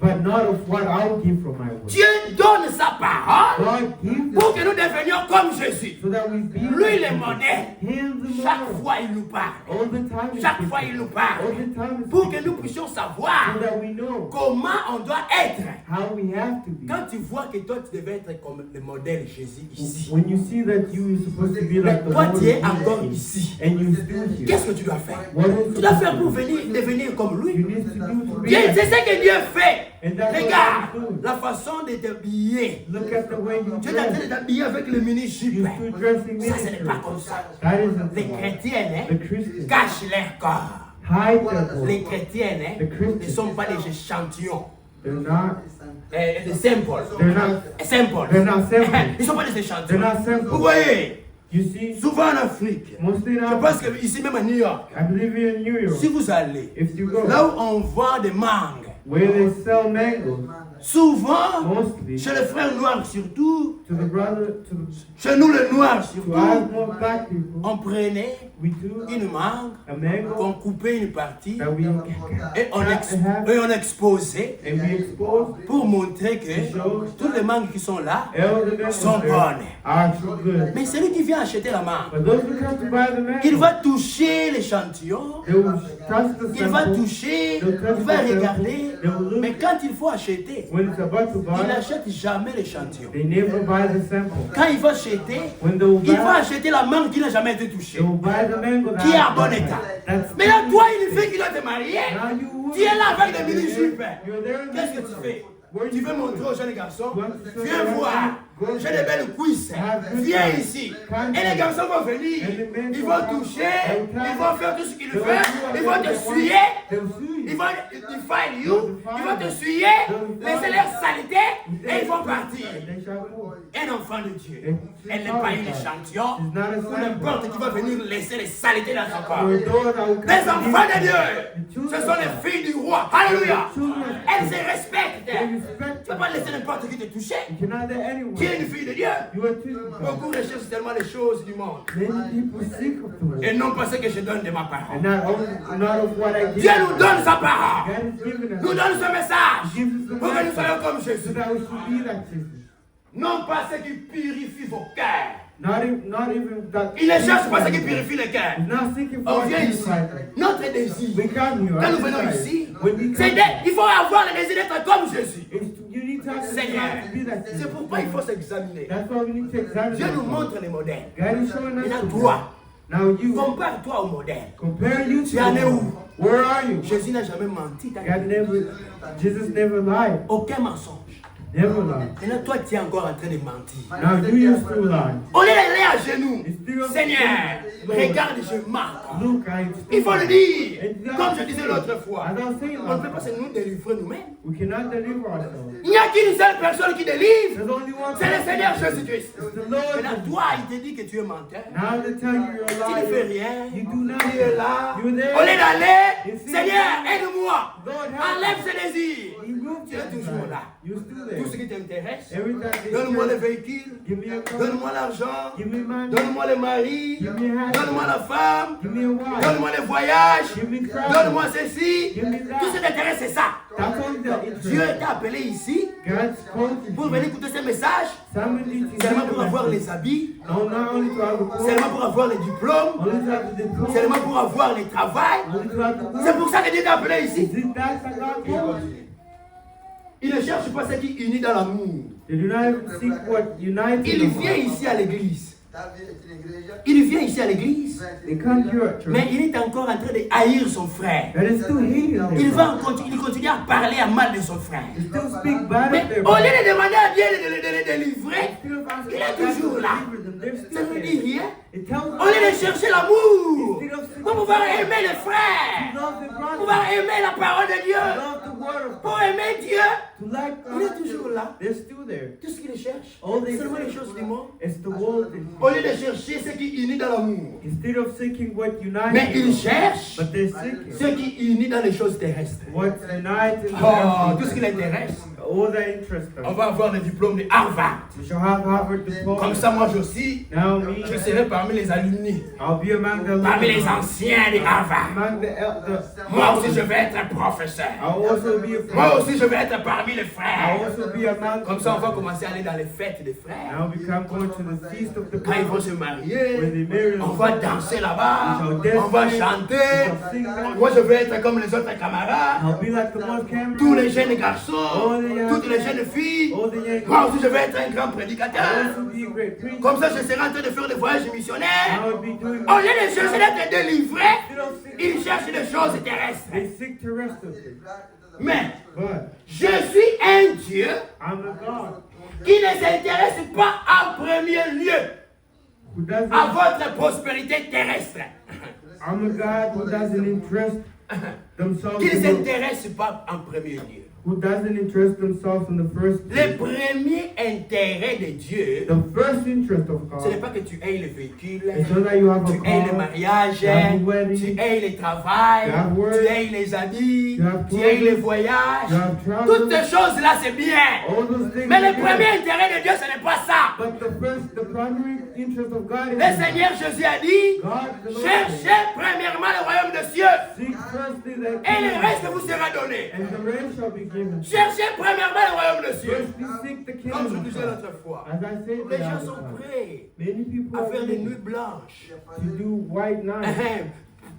But not of what I'll give from my word. Dieu donne sa parole God gives pour us que nous devenions comme Jésus. so that we be Lui, le modèle. Him the Chaque model. fois, il nous parle. All the time he's Chaque speaking. fois, il nous parle. All the time he's Pour que speaking. nous puissions savoir So that we know comment on doit être. how we have to be. Quand tu vois que toi, tu devais être comme le modèle Jésus ici. When you see that you are supposed to be Mais like the toi, Lord tu es Jesus encore ici. and you still here, Qu'est-ce que tu dois faire? what is Tu dois faire pour devenir comme you lui. need to do to be Dieu, like c'est ce que Dieu fait. And that's what Regarde God is doing. la façon de t'habiller. Look at the way you Tu es en train dress. de t'habiller avec le mini-jupe. You still dressing Ça, ce n'est pas ministry. comme ça. That isn't Les the way. chrétiennes The Christians cachent leur corps. hide their Les glory. chrétiennes ne sont pas des échantillons. They're not. Des samples. They're not. Samples. They're not samples. Ils ne sont pas des They're échantillons. not Vous samples. voyez, You see, souvent en Afrique, mostly je now, pense que ici même à New York, I believe in New York. si vous allez, If you go là où on vend des mangues, where they sell mangoes, souvent, mostly chez les frères noirs surtout, to the brother, to the chez nous les noirs to surtout, us more black people, on prenait we do une mangue, a mango on coupait une partie that we et on exposait and we expose. pour montrer que toutes les mangues qui sont là All the mangoes sont there bonnes. are too good. Mais celui qui vient acheter la mangue, But those who come to buy the mango, il va toucher l'échantillon, they will touch the il va sample. toucher, il va regarder, mais quand il faut acheter, When it's about to il buy, n'achète jamais l'échantillon. they never buy the sample. Quand il va acheter, When they will il va buy, acheter la mangue qui n'a jamais été touchée. they will buy the mango that Qui est en has bon been état. touched. That's Mais là, toi, il fait qu'il doit te marier. now you Tu es là avec des mini-jupes. You're there in Qu'est-ce que tu fais? Tu veux montrer aux jeunes garçons? Viens voir. J'ai des belles cuisses. Viens ici. Et les garçons vont venir. Ils vont toucher. Ils vont faire tout ce qu'ils veulent. Ils vont te suyer. Ils vont defile you. Ils vont te suyer. Laisser leur saleté. Et ils vont partir. Un enfant de Dieu. Elle n'est pas une échantillon. Ou n'importe qui va venir laisser les saletés dans son corps. Les enfants de Dieu. Ce sont les filles du roi. Alléluia. Elles se respectent. Tu ne peux pas laisser n'importe qui te toucher. Tu es une fille de Dieu. Beaucoup recherchent tellement les choses du monde. Et non pas ce que je donne de ma parole. Dieu nous donne sa parole. Nous donne ce message. Pour que nous soyons comme Jésus. Non pas ce qui purifie vos cœurs. Il ne cherche pas ce qui purifie le cœur. On vient ici. Notre désir, quand nous venons ici, il faut avoir le désir d'être comme Jésus. Seigneur, c'est pourquoi il faut s'examiner. Dieu nous montre les modèles. Il a toi. Compare-toi au modèle. Tu en es où? Jésus n'a jamais menti. Jesus never lied. Aucun mensonge. Never lied. Et là, toi, tu es encore en train de mentir. Now you used to lie. On est allé à genoux. Seigneur, regarde, je marque. Il faut le dire. Comme je disais l'autre fois, on ne peut pas se nous délivrer nous-mêmes. We cannot deliver ourselves. Il n'y a qu'une seule personne qui délivre. There's only one C'est le person. Seigneur Jésus-Christ. It's the Lord. Et là, toi, il te dit que tu es menteur. Now they tell you you're a Tu ne fais liar. rien. You do nothing. Tu es là. You're there. Au lieu d'aller, You see- Seigneur, aide-moi. Lord, help Enlève me. ce désir. You moved Tu es toujours là. You're still Tout ce there. qui t'intéresse. Every time they Donne-moi le say, véhicule. give me a car, Donne-moi l'argent. give me money, Donne-moi le mari. give me a house, Donne-moi la femme. give me a wife, Donne-moi le voyage. give me travel. Donne-moi ceci. Give me that. Tout ce qui t'intéresse, c'est ça. That's all the Dieu interest. t'a appelé ici God's called pour you. venir écouter ce message. Somebody to Seulement hear pour the avoir message. les habits. No, not only to have a Seulement call, pour avoir les diplômes. only to have the diploma, Seulement pour avoir le travail. only to have the C'est work. pour ça que Dieu t'a appelé ici. Is it that God called you? Il ne cherche pas ce qui unit dans l'amour. They do not even seek what unites Il them. vient ici à l'église. Il vient ici à l'église. They come here at church. Mais il est encore en train de haïr son frère. And they still hating Il them. il continue à parler à mal de son frère. They still speak bad Mais of their au lieu brother. de demander à Dieu de le délivrer, Still asking il est God to toujours là. deliver them. They're ça still ne dit there. rien. It tells Au lieu de chercher l'amour, us pour pouvoir aimer les frères, love the pour brother, pouvoir aimer la parole de Dieu, love the word of pour God, aimer Dieu, to like il est God. toujours là. They're still there. Tout ce qu'il cherche, All they seulement les seek choses du monde. is the world. Au lieu de chercher ce qui unit dans l'amour, Instead of seeking what mais unites il them, cherche but they're seeking ce qui unit dans les choses terrestres. what unites in Oh, tout ce qui l'intéresse. all that interest On us. va avoir le diplôme de Harvard. We shall have Harvard diploma. Comme ça, moi aussi, Now me, je serai parmi les alumni, I'll be among the parmi les leaders, anciens de Harvard. among the elders. Moi aussi, je vais être professeur. I'll also be a Moi friend. aussi, je vais être parmi les I'll frères. also be among. Comme ça, on va commencer à aller dans les fêtes des frères. Now become going to the feast of the Quand ils vont brothers. se When marier, they marry, on va danser là-bas, we shall on va dance, chanter. we shall sing that. Moi, je vais être comme les autres camarades. I'll be like the one camera. Tous les jeunes garçons, toutes les jeunes filles. All the young Moi aussi, je vais être un grand I'll prédicateur. also be a great preacher. Comme ça, je serai en train de faire des voyages missionnaires. I would be doing. Au lieu de chercher d'être délivré, They don't seek- ils cherchent des choses terrestres. They seek terrestrial. Mais But je suis un Dieu I'm a God qui ne s'intéresse pas en premier lieu who doesn't. à votre prospérité terrestre. I'm a God who doesn't interest themselves. Qui ne In the, s'intéresse pas en premier lieu. who doesn't interest themselves in the first Le place. premier intérêt de Dieu, The first interest of ce n'est God pas que tu aies le véhicule, is not that you have a tu aies le car, mariage, you have a wedding, tu aies le travail, you have work, tu aies les habits, you have tu aies les clothes, voyages. you have travel. Toutes ces choses-là, c'est bien. All those things. Mais are le good. premier intérêt de Dieu, ce n'est pas ça. But the primary interest of God is Le Seigneur Jésus a dit, God, the Lord. cherchez premièrement le royaume des cieux Seek firstly the et le kingdom, reste vous sera donné. and the rest shall be given. Cherchez premièrement le royaume des cieux. Firstly seek the Comme je kingdom of disais God. l'autre fois, As I said les the gens other sont time, prêts many people à are faire des ready nuits blanches to do white nights,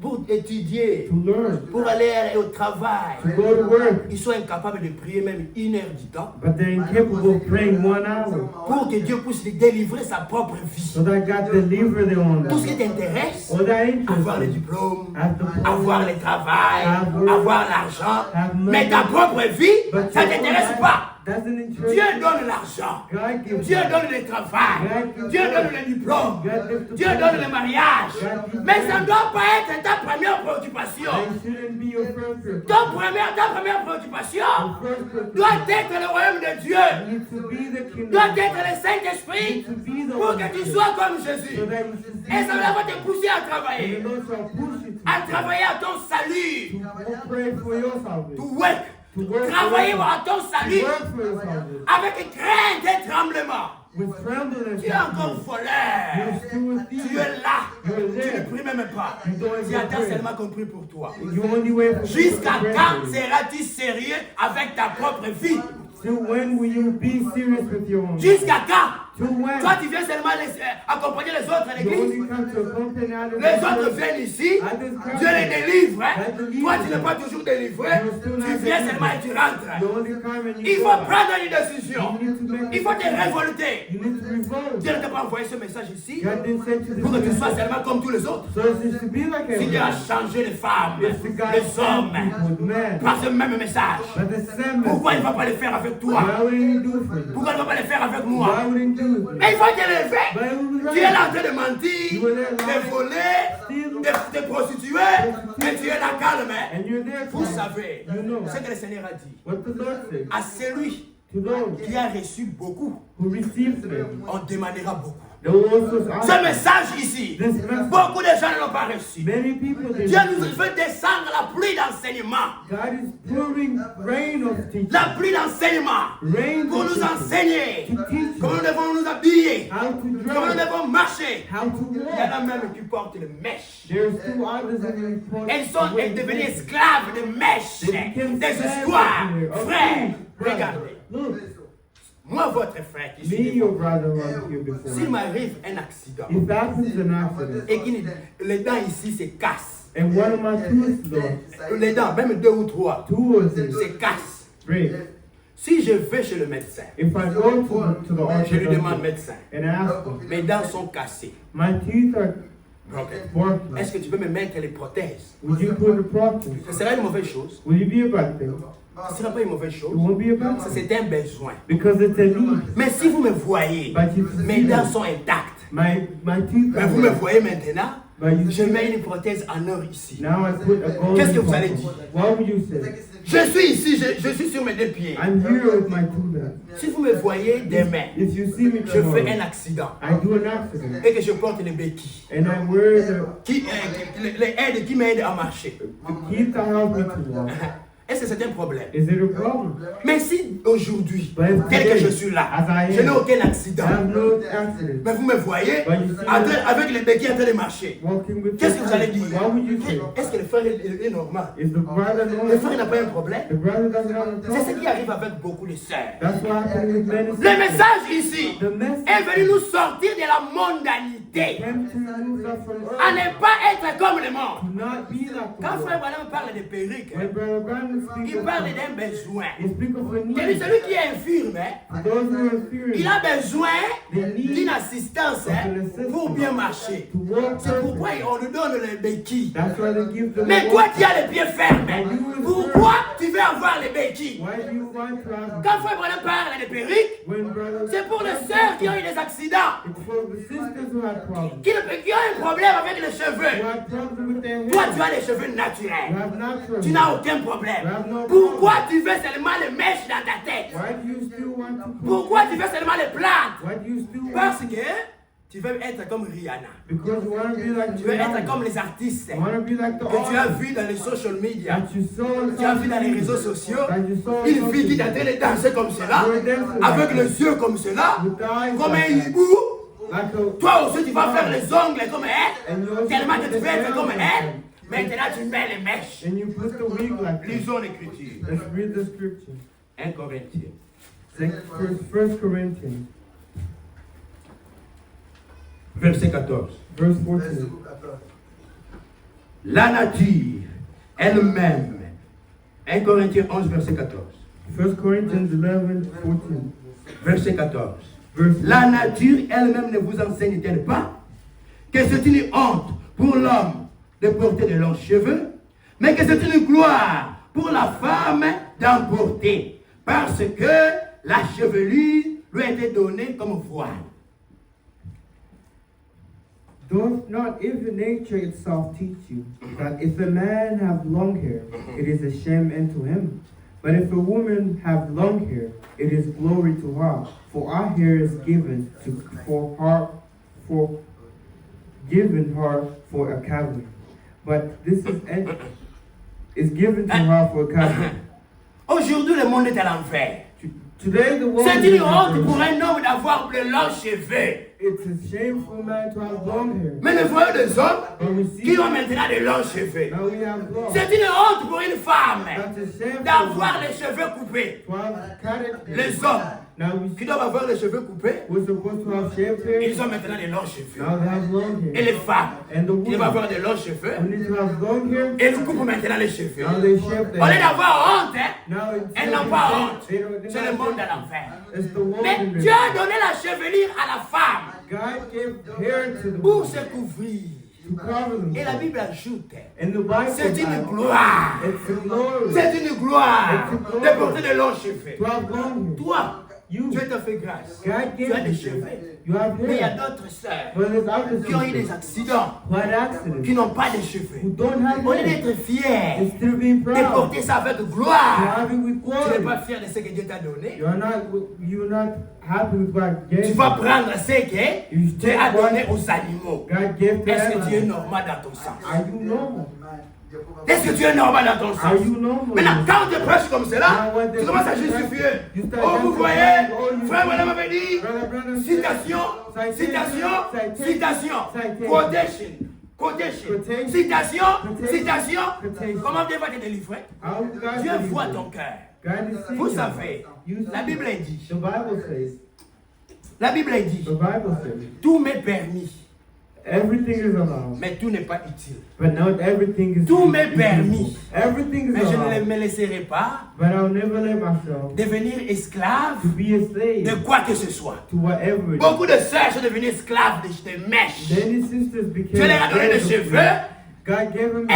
pour étudier, to learn, pour aller au travail. to go to work, Ils sont incapables de prier même 1 heure du temps but they're incapable of praying 1 hour pour que Dieu puisse les délivrer sa propre vie. so that God deliver them on Tout ce qui them. t'intéresse, All that avoir le interest, diplôme, have the avoir le travail, Have work. avoir l'argent, Have money. mais ta propre vie, ça ne t'intéresse pas. doesn't interest Dieu you. donne l'argent. God gives Dieu you. donne le travail. God gives Dieu you. donne le diplôme. God gives the Dieu donne le mariage. God gives Mais ça ne marriage. doit pas être ta première préoccupation. That shouldn't be your first purpose. Ta première préoccupation Your first purpose doit être le royaume de Dieu. needs to be the kingdom. Doit être le Saint-Esprit To be the pour que tu sois comme Jésus. so that you should Et ça va te pousser à and travailler. the Lord shall push you À travailler à ton salut. to pray for your To salvation. work. To work Travailler for à ton salut work for your salvation. avec crainte et tremblement. With trembling Tu es encore voleur. you're still a Tu thief. es là. You're Tu ne there. pries même pas. You don't Tu even attends pray. seulement qu'on prie pour toi. You only wait for Jusqu'à people to quand pray for you. seras-tu sérieux avec ta propre vie? Till when will you be serious with your own life? Jusqu'à quand? Till when? Toi, tu viens seulement accompagner les autres à You l'église. only come to accompany others. Les autres viennent ici. Dieu les délivre. Hein? Toi, tu n'es pas toujours délivré. Tu viens seulement et tu rentres. You only come and you Il go faut out. prendre une décision. You need to make Il faut te révolter. You need to revolt. Dieu ne t'a pas envoyé ce message ici God didn't send you pour que tu this sois message. seulement comme tous les autres. So it should be like Si Dieu a everyone. changé les femmes, It's the God les hommes, people, man. par ce même message, But the same pourquoi il ne message. va pas le faire avec toi? Why wouldn't he do it for you? Pourquoi il ne va pas le faire avec moi? Why wouldn't he do it for Mais you? il faut te lever. But it was Tu es right. là en train de mentir, de voler, de te prostituer, mais tu es là calme. And you're there Vous for savez You know ce que le Seigneur a dit. what the Lord said. À celui To those qui a reçu beaucoup, who receive them, on demandera beaucoup. they will also Ce ask. message ici, This message. beaucoup de gens ne l'ont pas reçu. Many people did. Dieu nous fait descendre la pluie d'enseignement. God is pouring rain of teaching. La pluie d'enseignement Rain pour of nous teaching. enseigner To teach comment you nous devons nous habiller, how to comment nous drive, devons marcher. how to Il y en a walk. même qui portent les mèches. There's two others that will report. Elles sont devenues esclaves de mèches, des histoires. Frères, regardez. Look, Moi, votre frère qui me, suis your devant, brother, was here before. s'il m'arrive un accident If that happens an accident, et que les dents ici se cassent, and one of my tooth though, les dents, même 2 ou 3, two of them se cassent. break. Si je vais chez le médecin, If I go to the je lui demande, orthodontist médecin, and ask him, mes dents sont cassées. my teeth are broken. broken, Est-ce que tu peux me mettre les prothèses? would you put a prothèse? Ce sera une mauvaise chose. Will it be a bad thing? Ce ne sera pas une mauvaise It chose. won't be a bad Ça, thing. c'est un besoin. Because it's a need. Mais si vous me voyez, But if you mes see dents them, sont intactes. my teeth Mais are vous me broken. voyez maintenant, But you je see, mets une prothèse en or ici. now I put a gold. Qu'est-ce que vous allez dire? What would you say? Je suis ici, je suis sur mes 2 pieds. I'm here with my two hands. Si vous me voyez demain, If you see me je fais tomorrow, un accident I do an accident et que je porte les béquilles and I wear les aides qui m'aident à marcher. the keys that help me to walk. Est-ce que c'est un problème? Is it a problem? Mais si aujourd'hui, But tel que today, je suis là, as I je n'ai am, aucun I accident, have no accident. mais vous me voyez But you see avec les béquilles en train de marcher. Walking with Qu'est-ce que vous allez dire? What would you say? Est-ce que le frère est normal? Is the brother Le normal? frère n'a pas un problème? The brother doesn't have a C'est ce problem. qui arrive avec beaucoup de sœurs. That's what happened with many Le sisters. message ici The message est venu nous sortir de la mondanité. came to remove us from À earth, ne pas être comme le monde. to not be like the Quand frère world. Branham parle de perruque, When Brother Brandon il speaks parle of, d'un besoin. he speaks of a Celui need. celui qui est infirme, For those who are il fearing a besoin They need d'une assistance pour bien marcher. to walk C'est pourquoi perfect. on nous donne les béquilles. That's why they give them Mais the toi walk. qui as les pieds fermés, pourquoi tu veux avoir les béquilles? Why do you want to have Quand frère Branham parle de perruque, when brothers? c'est pour les sœurs qui ont eu des accidents, It's for the sisters who have problems. qui ont un problème avec les Who cheveux. have problems with their Toi, hair. tu as les cheveux Who naturels. have natural. Tu n'as aucun problème. No Pourquoi tu veux seulement les mèches dans ta tête? Why do you still want to put? Pourquoi tu veux seulement les plantes? Why do you still Parce want? que tu veux être comme Rihanna. Because you want to be like Tu veux être Rihanna. comme les artistes You want to be like the que tu as artist vus dans les social media. that you saw on Tu as vu dans les social réseaux media. sociaux That you saw on une fille qui est en social train de danser comme cela, media. avec les yeux comme cela, With the eyes comme un like that. hibou. Like a, Toi aussi, tu vas faire les ongles comme elle, and you also tellement que put tu the veux être hair comme like elle. that. Maintenant, tu mets les mèches. And you put the wig like that. Lisons l'écriture. Let's read the scripture. 1 Corinthiens. First Corinthians, Verset 14. verse 14. La nature elle-même. 1 Corinthiens 11, verset 14. 1 Corinthians 11, 14. Verset 14. Verse La nature elle-même ne vous enseigne-t-elle pas que c'est une honte pour l'homme de porter de longs cheveux, mais que c'est une gloire pour la femme d'en porter, parce que la chevelure lui a été donnée comme voile. Does not even nature itself teach you that if a man have long hair, it is a shame unto him? But if a woman have long hair, it is glory to her. For our hair is given her for a covering. But this is given to her for a covering. Aujourd'hui, le monde est à l'enfer. Today the world C'est une honte pour un homme d'avoir de longs cheveux. It's a shameful man to have long hair. Mais nous voyons des hommes But we see qui ont maintenant de longs cheveux. now we have long. C'est une honte pour une femme That's a shameful d'avoir man les cheveux coupés. to have cut it. Les hommes Now we qui doivent avoir les cheveux coupés, we're supposed to have shaved hair. ils ont maintenant de longs cheveux. Now they have long Et hair. les femmes And the qui doivent women avoir de longs cheveux, who need to have long hair. elles coupent maintenant les cheveux. Now they shave their Au lieu hair. d'avoir honte, Now it's elles n'ont pas honte. C'est le monde à l'enfer. It's the world Mais in Dieu a this. donné la chevelure à la femme God gave hair to the pour woman se couvrir. to cover them. Et la Bible ajoute, And the Bible c'est une says, gloire. it's a glory C'est une gloire de porter de longs cheveux. to have long hair. Toi, You, Dieu t'a fait grâce. God Tu as gave des you. cheveux. You have Mais il y a hair. d'autres sœurs But there's other qui ont eu des sisters accidents, who had accidents, qui n'ont pas de who cheveux. don't have Au lieu hair. d'être fiers, Instead of being de proud, porter ça avec you're gloire, having with tu n'es glory. pas fier de ce que Dieu t'a donné. You're not happy with what Tu gave vas you. prendre ce que You Dieu take a donné what aux animaux. God gave to Est-ce que tu es them. normal dans ton sens? Are you normal? Est-ce que tu es normal dans ton Are sens? you normal? Maintenant, quand tu prêches comme cela, tu commences à justifier. Oh, vous voyez, frère Madame avait dit, citation, citation, citation, quotation, quotation, citation, citation. Comment Dieu va te délivrer? How God Dieu did voit it. ton cœur. God is seeing Vous you. savez, You la see. Bible dit, The Bible says, la Bible dit, the Bible says, tout m'est permis, everything is allowed, mais tout n'est pas utile. but not everything is Tout m'est is permis. useful. Everything is Mais je ne allowed, me laisserai pas but I'll never let myself devenir esclave to be a de slave quoi que ce soit. to whatever it is. Beaucoup de sœurs sont devenues esclaves de mèches. Many sisters became Dieu leur a donné des slaves of cheveux. God. God gave them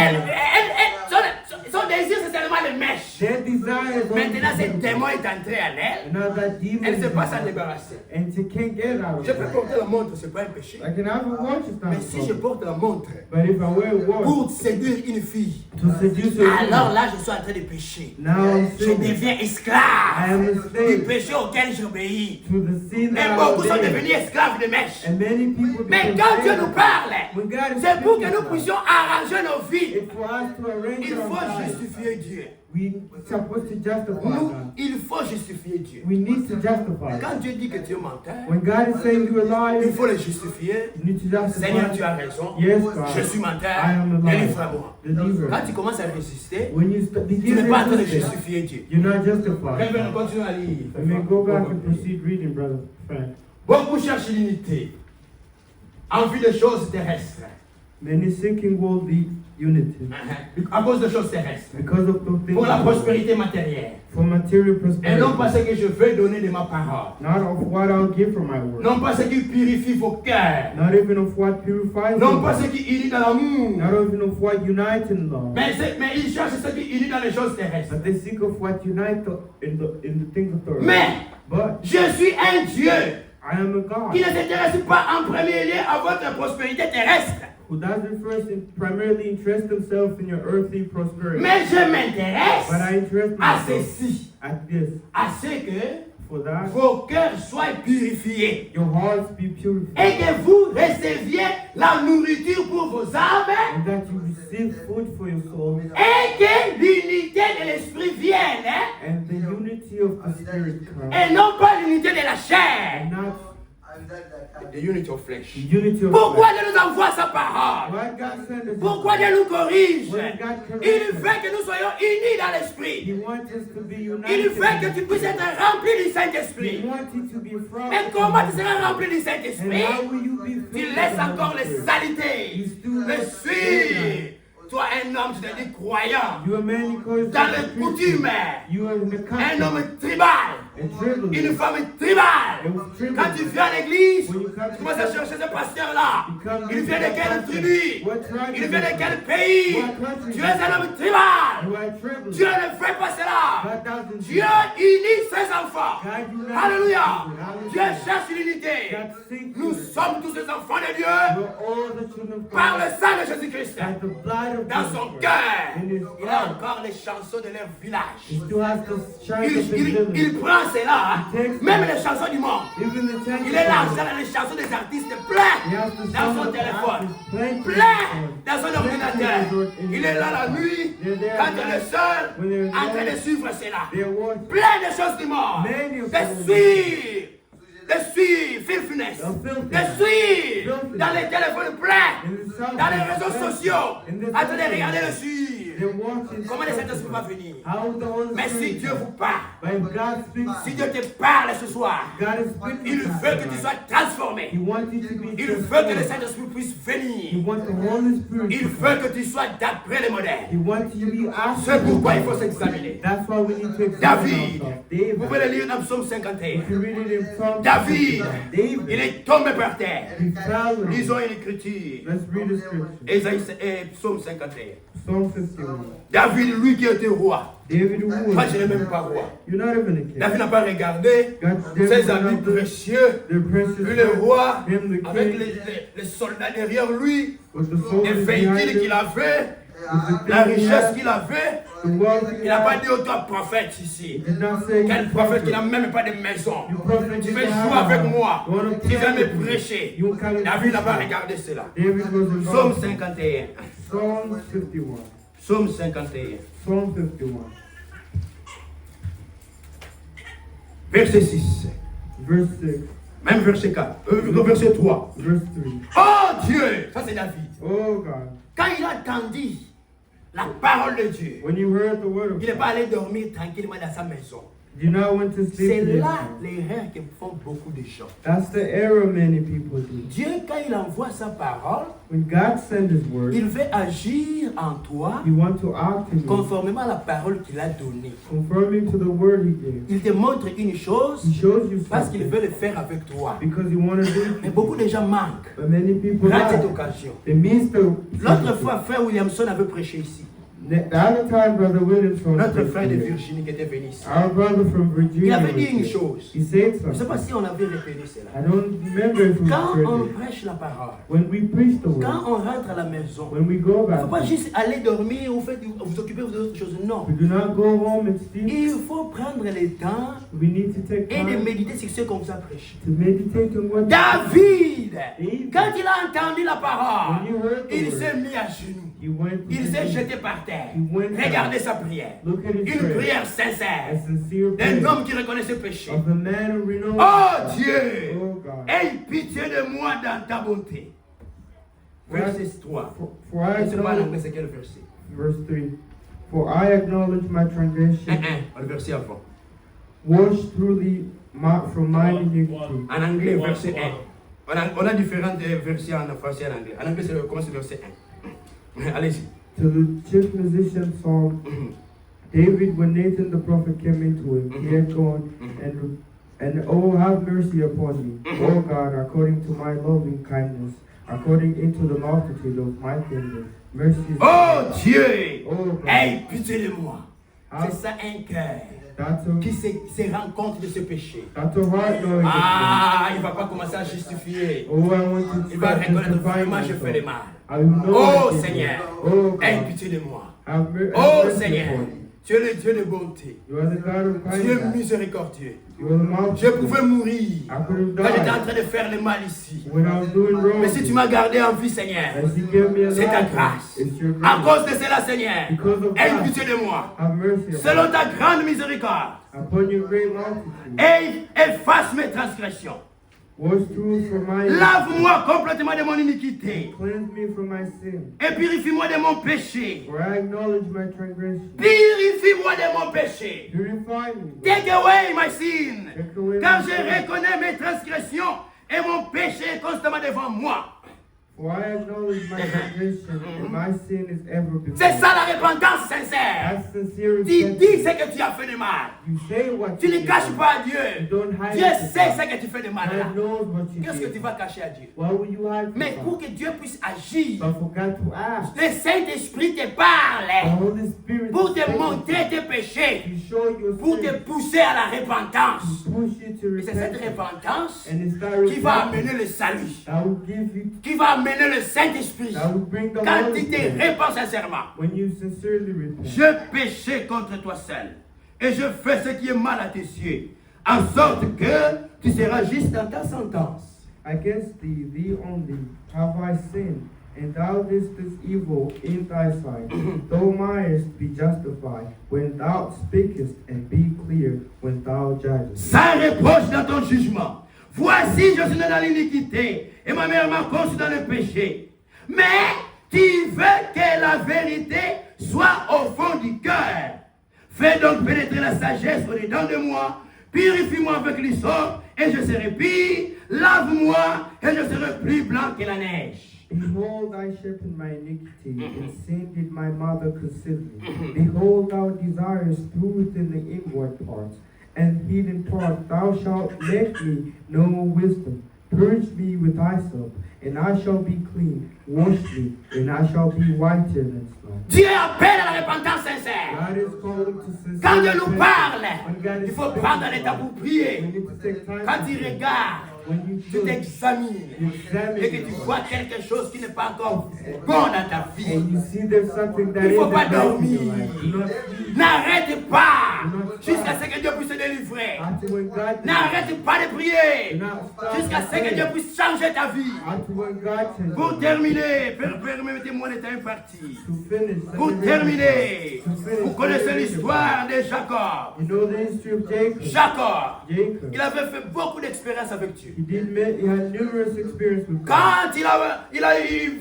Son désir, c'est seulement les mèches. their desires. Maintenant, ce démon est entré en elle. Now that demon Elle ne is sait pas s'en out, débarrasser. and she can't get out of Je peux it. porter la montre, c'est pas un péché. I can have a watch, it's not Mais a si je problem. porte la montre But if I wear a watch pour séduire une fille, to seduce a alors woman, là, je suis en train de pécher. now I'm Je sinning. deviens I esclave am a du slave péché auquel j'obéis. to the sin Mais that I beaucoup sont obey. devenus esclaves de mèches. And many people Mais become quand Dieu slaves. nous parle, When God is c'est pour que speaking nous to us, puissions arranger nos vies. it's for us to arrange Il our faut lives. justifier Dieu. We supposed to justify Nous, God. il faut justifier Dieu. We need to justify. Quand Dieu dit que tu es menteur, When God is saying you're a il liar, faut le justifier. you need to justify. Seigneur, tu as raison. Yes, God. Je suis menteur. I am a liar. Délivre-moi. Deliver. Quand tu commences à résister, When you tu begin n'es pas en train de resisting, justifier Dieu. you're not justified. Révérend, continue à lire. Let me go back and proceed reading, brother Frank. Beaucoup cherchent l'unité en vue des choses terrestres. Many seeking worldly unity À cause des choses terrestres. because of the things Pour la of- prospérité matérielle. for material Et non pas prosperity, ce que je veux donner de ma parole. not of what I'll give from my word, Non pas ce qui purifie vos cœurs. not even of what purifies Non them, pas ce qui unit dans l'amour. not even of what unites in love, Mais ils cherchent ce qui unit dans les choses terrestres. but they seek of what unites in the things of the earth. Mais But je suis un Dieu I am a God qui ne s'intéresse pas en premier lieu à votre prospérité terrestre. who doesn't primarily interest himself in your earthly prosperity, Mais je m'intéresse but I interest à myself ceci, at this, à ce que for that vos cœurs soient purifiés your hearts be purified, et que vous receviez la nourriture pour vos âmes and that you receive food for your soul, et que l'unité de l'esprit vienne and the unity of the spirit come, et non pas l'unité de la chair. and not The unity of flesh. the unity of Pourquoi flesh. Dieu nous envoie sa parole? Why God sent us? Pourquoi Dieu nous corrige? When God corrects Il us, veut que nous soyons unis dans He l'esprit. wants us to be Il united. veut que tu puisses être rempli du He Saint-Esprit. wants you to be from. Mais comment tu seras rempli du And Saint-Esprit? how will you be Tu filled with laisses the encore Holy les Spirit? saletés. Le suis. Toi, un homme, tu te dis croyant. You are man, you call Dans yourself les a coutumes. Christian. You are in the Un country. homme tribal. Une femme tribale. It was tribal. Quand tu viens à l'église, When you come tu to commences à church, chercher ce pasteur-là. you come Il to vient de that quelle pastor. tribu? What tribe Il is vient de he quel from? pays? What country Tu is es he un homme from? tribal. You are tribal. Dieu ne fait pas cela. God doesn't Dieu do that. unit ses enfants. God unites Alléluia. people. Hallelujah. Dieu cherche l'unité. God seeks Nous unity. sommes tous les enfants de Dieu We're all the children of par God. le sang de Jésus-Christ. By the blood of Dans Jesus son Christ. cœur, In his il a heart. encore les chansons de leur village. He still has the chant Il, of his il village. prend cela, même les chansons du monde. Even the chant Il est l'argent dans les chansons des artistes plein He has the dans song son of the téléphone, artist playing plein for dans son ordinateur. Il est là la nuit, quand il est seul, en train de suivre cela. They are watching. Plein de choses du monde. Many of De them. suivre, filthiness. De suivre dans les téléphones pleins, dans les réseaux sociaux, en train de regarder le suivre. They're watching. Comment le Saint-Esprit va venir? How the Holy Mais si Spirit Dieu vous parle, But if God speaks, si Dieu te parle ce soir, God is speaking il to us veut que tu tonight. sois transformé. He wants you to be Il veut que le transformed. Saint-Esprit puisse He venir. wants the Holy Spirit Il to veut come. que tu sois d'après les modèles. He wants you to be after C'est pourquoi il the faut Lord. s'examiner. That's why we need to examine David, ourselves. vous David. pouvez le lire dans Psaume 51. If you read it in Psalm David, 51, il David, est tombé par terre. he fell. Lisons une écriture. Let's read the scripture. Ésaïe, Psaume 51. Psalm 51. David, lui qui était roi. David, who Moi, je was, n'ai même pas roi. you're not even a king. David n'a pas regardé God, ses amis précieux, the precious vu le roi him, the avec king, les soldats derrière lui, with the les soldiers behind véhicules qu'il him, avait, with the la thing he richesse had, qu'il avait. the wealth he Il n'a pas had. dit au toi prophète He ici. did not say Quel you prophète qui n'a prophet. même pas de maison. You prophet Tu did veux not jouer have avec a- moi. You wanna Tu pray vas me with me. prêcher. You come and David n'a preach pas me. regardé cela. David was Psaume involved. 51. Psalm 51. Psaume 51. Psalm 51. Verset 6. Verse 6. Même verset 4. Verset 3. Verse 3. Oh Dieu! Ça c'est David. Oh God. Quand il a entendu la parole de Dieu, When you heard the word of il n'est pas God, allé dormir tranquillement dans sa maison. you not want to sleep C'est in your là house. l'erreur que font beaucoup de gens. That's the error many people do. Dieu, quand il envoie sa parole, When God sends His word, il veut agir en toi He wants to act in you, conformément à la parole qu'il a donnée. conforming to the word He gave. Il te montre une chose He shows you parce qu'il something veut le faire avec toi. because He wants to do it. Mais beaucoup de gens manquent. But many people Rate cette lack. occasion. They miss the. L'autre fois, frère Williamson avait prêché ici. The other time, Brother Williamson, Notre frère de Virginie qui était venu ici. our brother from Il Virginia, avait dit was une here. chose. He said Je ne sais pas something. si on avait répété cela. I don't remember if we Quand heard on it. prêche la parole, When we preach the quand word, on rentre à la maison, when we go il ne faut pas back, juste aller dormir ou vous occuper d'autres choses. Non. we do not go home and sleep. Il faut prendre le temps We need to take et de time méditer sur ce qu'on vous a prêché. to meditate on what David, David, quand il a entendu la parole, when you heard the il word, s'est mis à genoux. he went to Il his s'est knees. jeté par terre. He went down. Regardez sa prière. Look at his Une prayer. prière A sincère sincere d'un prayer homme qui reconnaît ses péchés. of a man who renounced. Oh Dieu, Oh God. aie pitié de moi dans ta bonté. Verset 3. For I Je ne sais pas en acknowledge, anglais c'est quel verset. verse 3. For I acknowledge my transgression, Le verset avant. wash truly from mine iniquity. En anglais, verset 1. On a différents versets en français et en anglais. En anglais, c'est commence verset 1. Allez-y. To the chief musician psalm, David, when Nathan the prophet came into him, he had gone, and oh, have mercy upon me, O God, according to my loving kindness, according into the multitude of my tender mercies. Oh Dieu, Oh God, aie pitié de moi. Ah. C'est ça un cœur that's qui se rend compte de ce péché. a heart knowing. Ah, il ne va pas commencer à justifier. Oh, I want to Il va start reconnaître justifying vraiment je fais le myself. mal. I know Oh I did Seigneur, it. Oh aie God, pitié de moi. have Oh mercy Seigneur, upon me. tu es le Dieu de bonté. You are the God of Dieu kindness. miséricordieux. You are the Je multitude. pouvais mourir I could quand have j'étais en died train de faire le mal ici. when I was doing wrong. Mais si tu m'as gardé en vie, Seigneur, As you give me a c'est ta life, grâce. it's your À grace. cause de cela, Seigneur, Because of aie that, pitié de moi. have mercy Selon upon ta grande miséricorde, me. Upon your great multitude. et efface mes transgressions. Wash through from my Lave-moi complètement de mon iniquité cleanse me from my sin. et purifie-moi de mon péché. For I acknowledge my transgression. Purifie-moi de mon péché. Purify me. Take away my sin. Take away Car my je sin. reconnais mes transgressions et mon péché est constamment devant moi. For I acknowledge my transgression, and my sin is ever before. C'est ça la repentance sincère. That's sincere Tu dis repentance. ce que tu as fait de mal. You say what Tu ne you caches did. pas à Dieu. Don't hide Dieu it sait from ce que tu fais de mal. God knows what you Qu'est-ce que tu did. vas cacher à Dieu? Why will you hide Mais from pour God? que Dieu puisse agir, But for God to ask, le Saint-Esprit te the parle Holy Spirit pour to te take montrer tes you, péchés, to show your pour te sin, pousser à la repentance. to push you to Et c'est cette repentance, repentance and it's that qui va repentance amener le salut, that will give you, qui va amener le Saint-Esprit. that will bring the Quand Holy tu te Spirit répands sincèrement, when you sincerely repent. je péchais contre toi seul, et je fais ce qui est mal à tes yeux, en sorte que tu seras juste dans ta sentence. Against thee only, have I sinned, and thou didst this evil in thy sight. Thou mightest be justified when thou speakest, and be clear when thou judgest. Sans reproche dans ton jugement. Voici, je suis né dans l'iniquité, et ma mère m'a conçu dans le péché. Mais tu veux que la vérité soit au fond du cœur. Fais donc pénétrer la sagesse au-dedans de moi. Purifie-moi avec l'hysope, et je serai pire. Lave-moi, et je serai plus blanc que la neige. Behold, I shaped my iniquity, and sin did my mother conceal me. Behold, thou desirest truth in the inward parts, and hidden part thou shalt let me know wisdom. Purge me with hyssop, and I shall be clean. Wash me, and I shall be whiter than snow. Dieu appelle à la repentance sincère. God is calling to sincere Quand Dieu nous repentance. parle, When God il is faut speaking prendre un to état us, pour we prier. need to take time Quand to tu pray. regardes, When you tu should, t'examines you et que tu examine vois quelque chose qui n'est pas encore bon dans ta vie. and you see there's something that Il faut isn't pas right in your dormir. life. Do not sleep. N'arrête pas jusqu'à ce que Dieu puisse te délivrer. Until when God N'arrête pas de prier do not stop jusqu'à ce que Dieu praying. puisse changer ta vie. Until when God changes Pour your life. terminer, permettez-moi de t'impartir. To finish, let Pour me read terminer, To finish, vous connaissez let me read l'histoire de Jacob. You know the history of Jacob. Jacob, Jacob. il avait fait beaucoup d'expériences avec Dieu. He had numerous experiences with God. Quand il a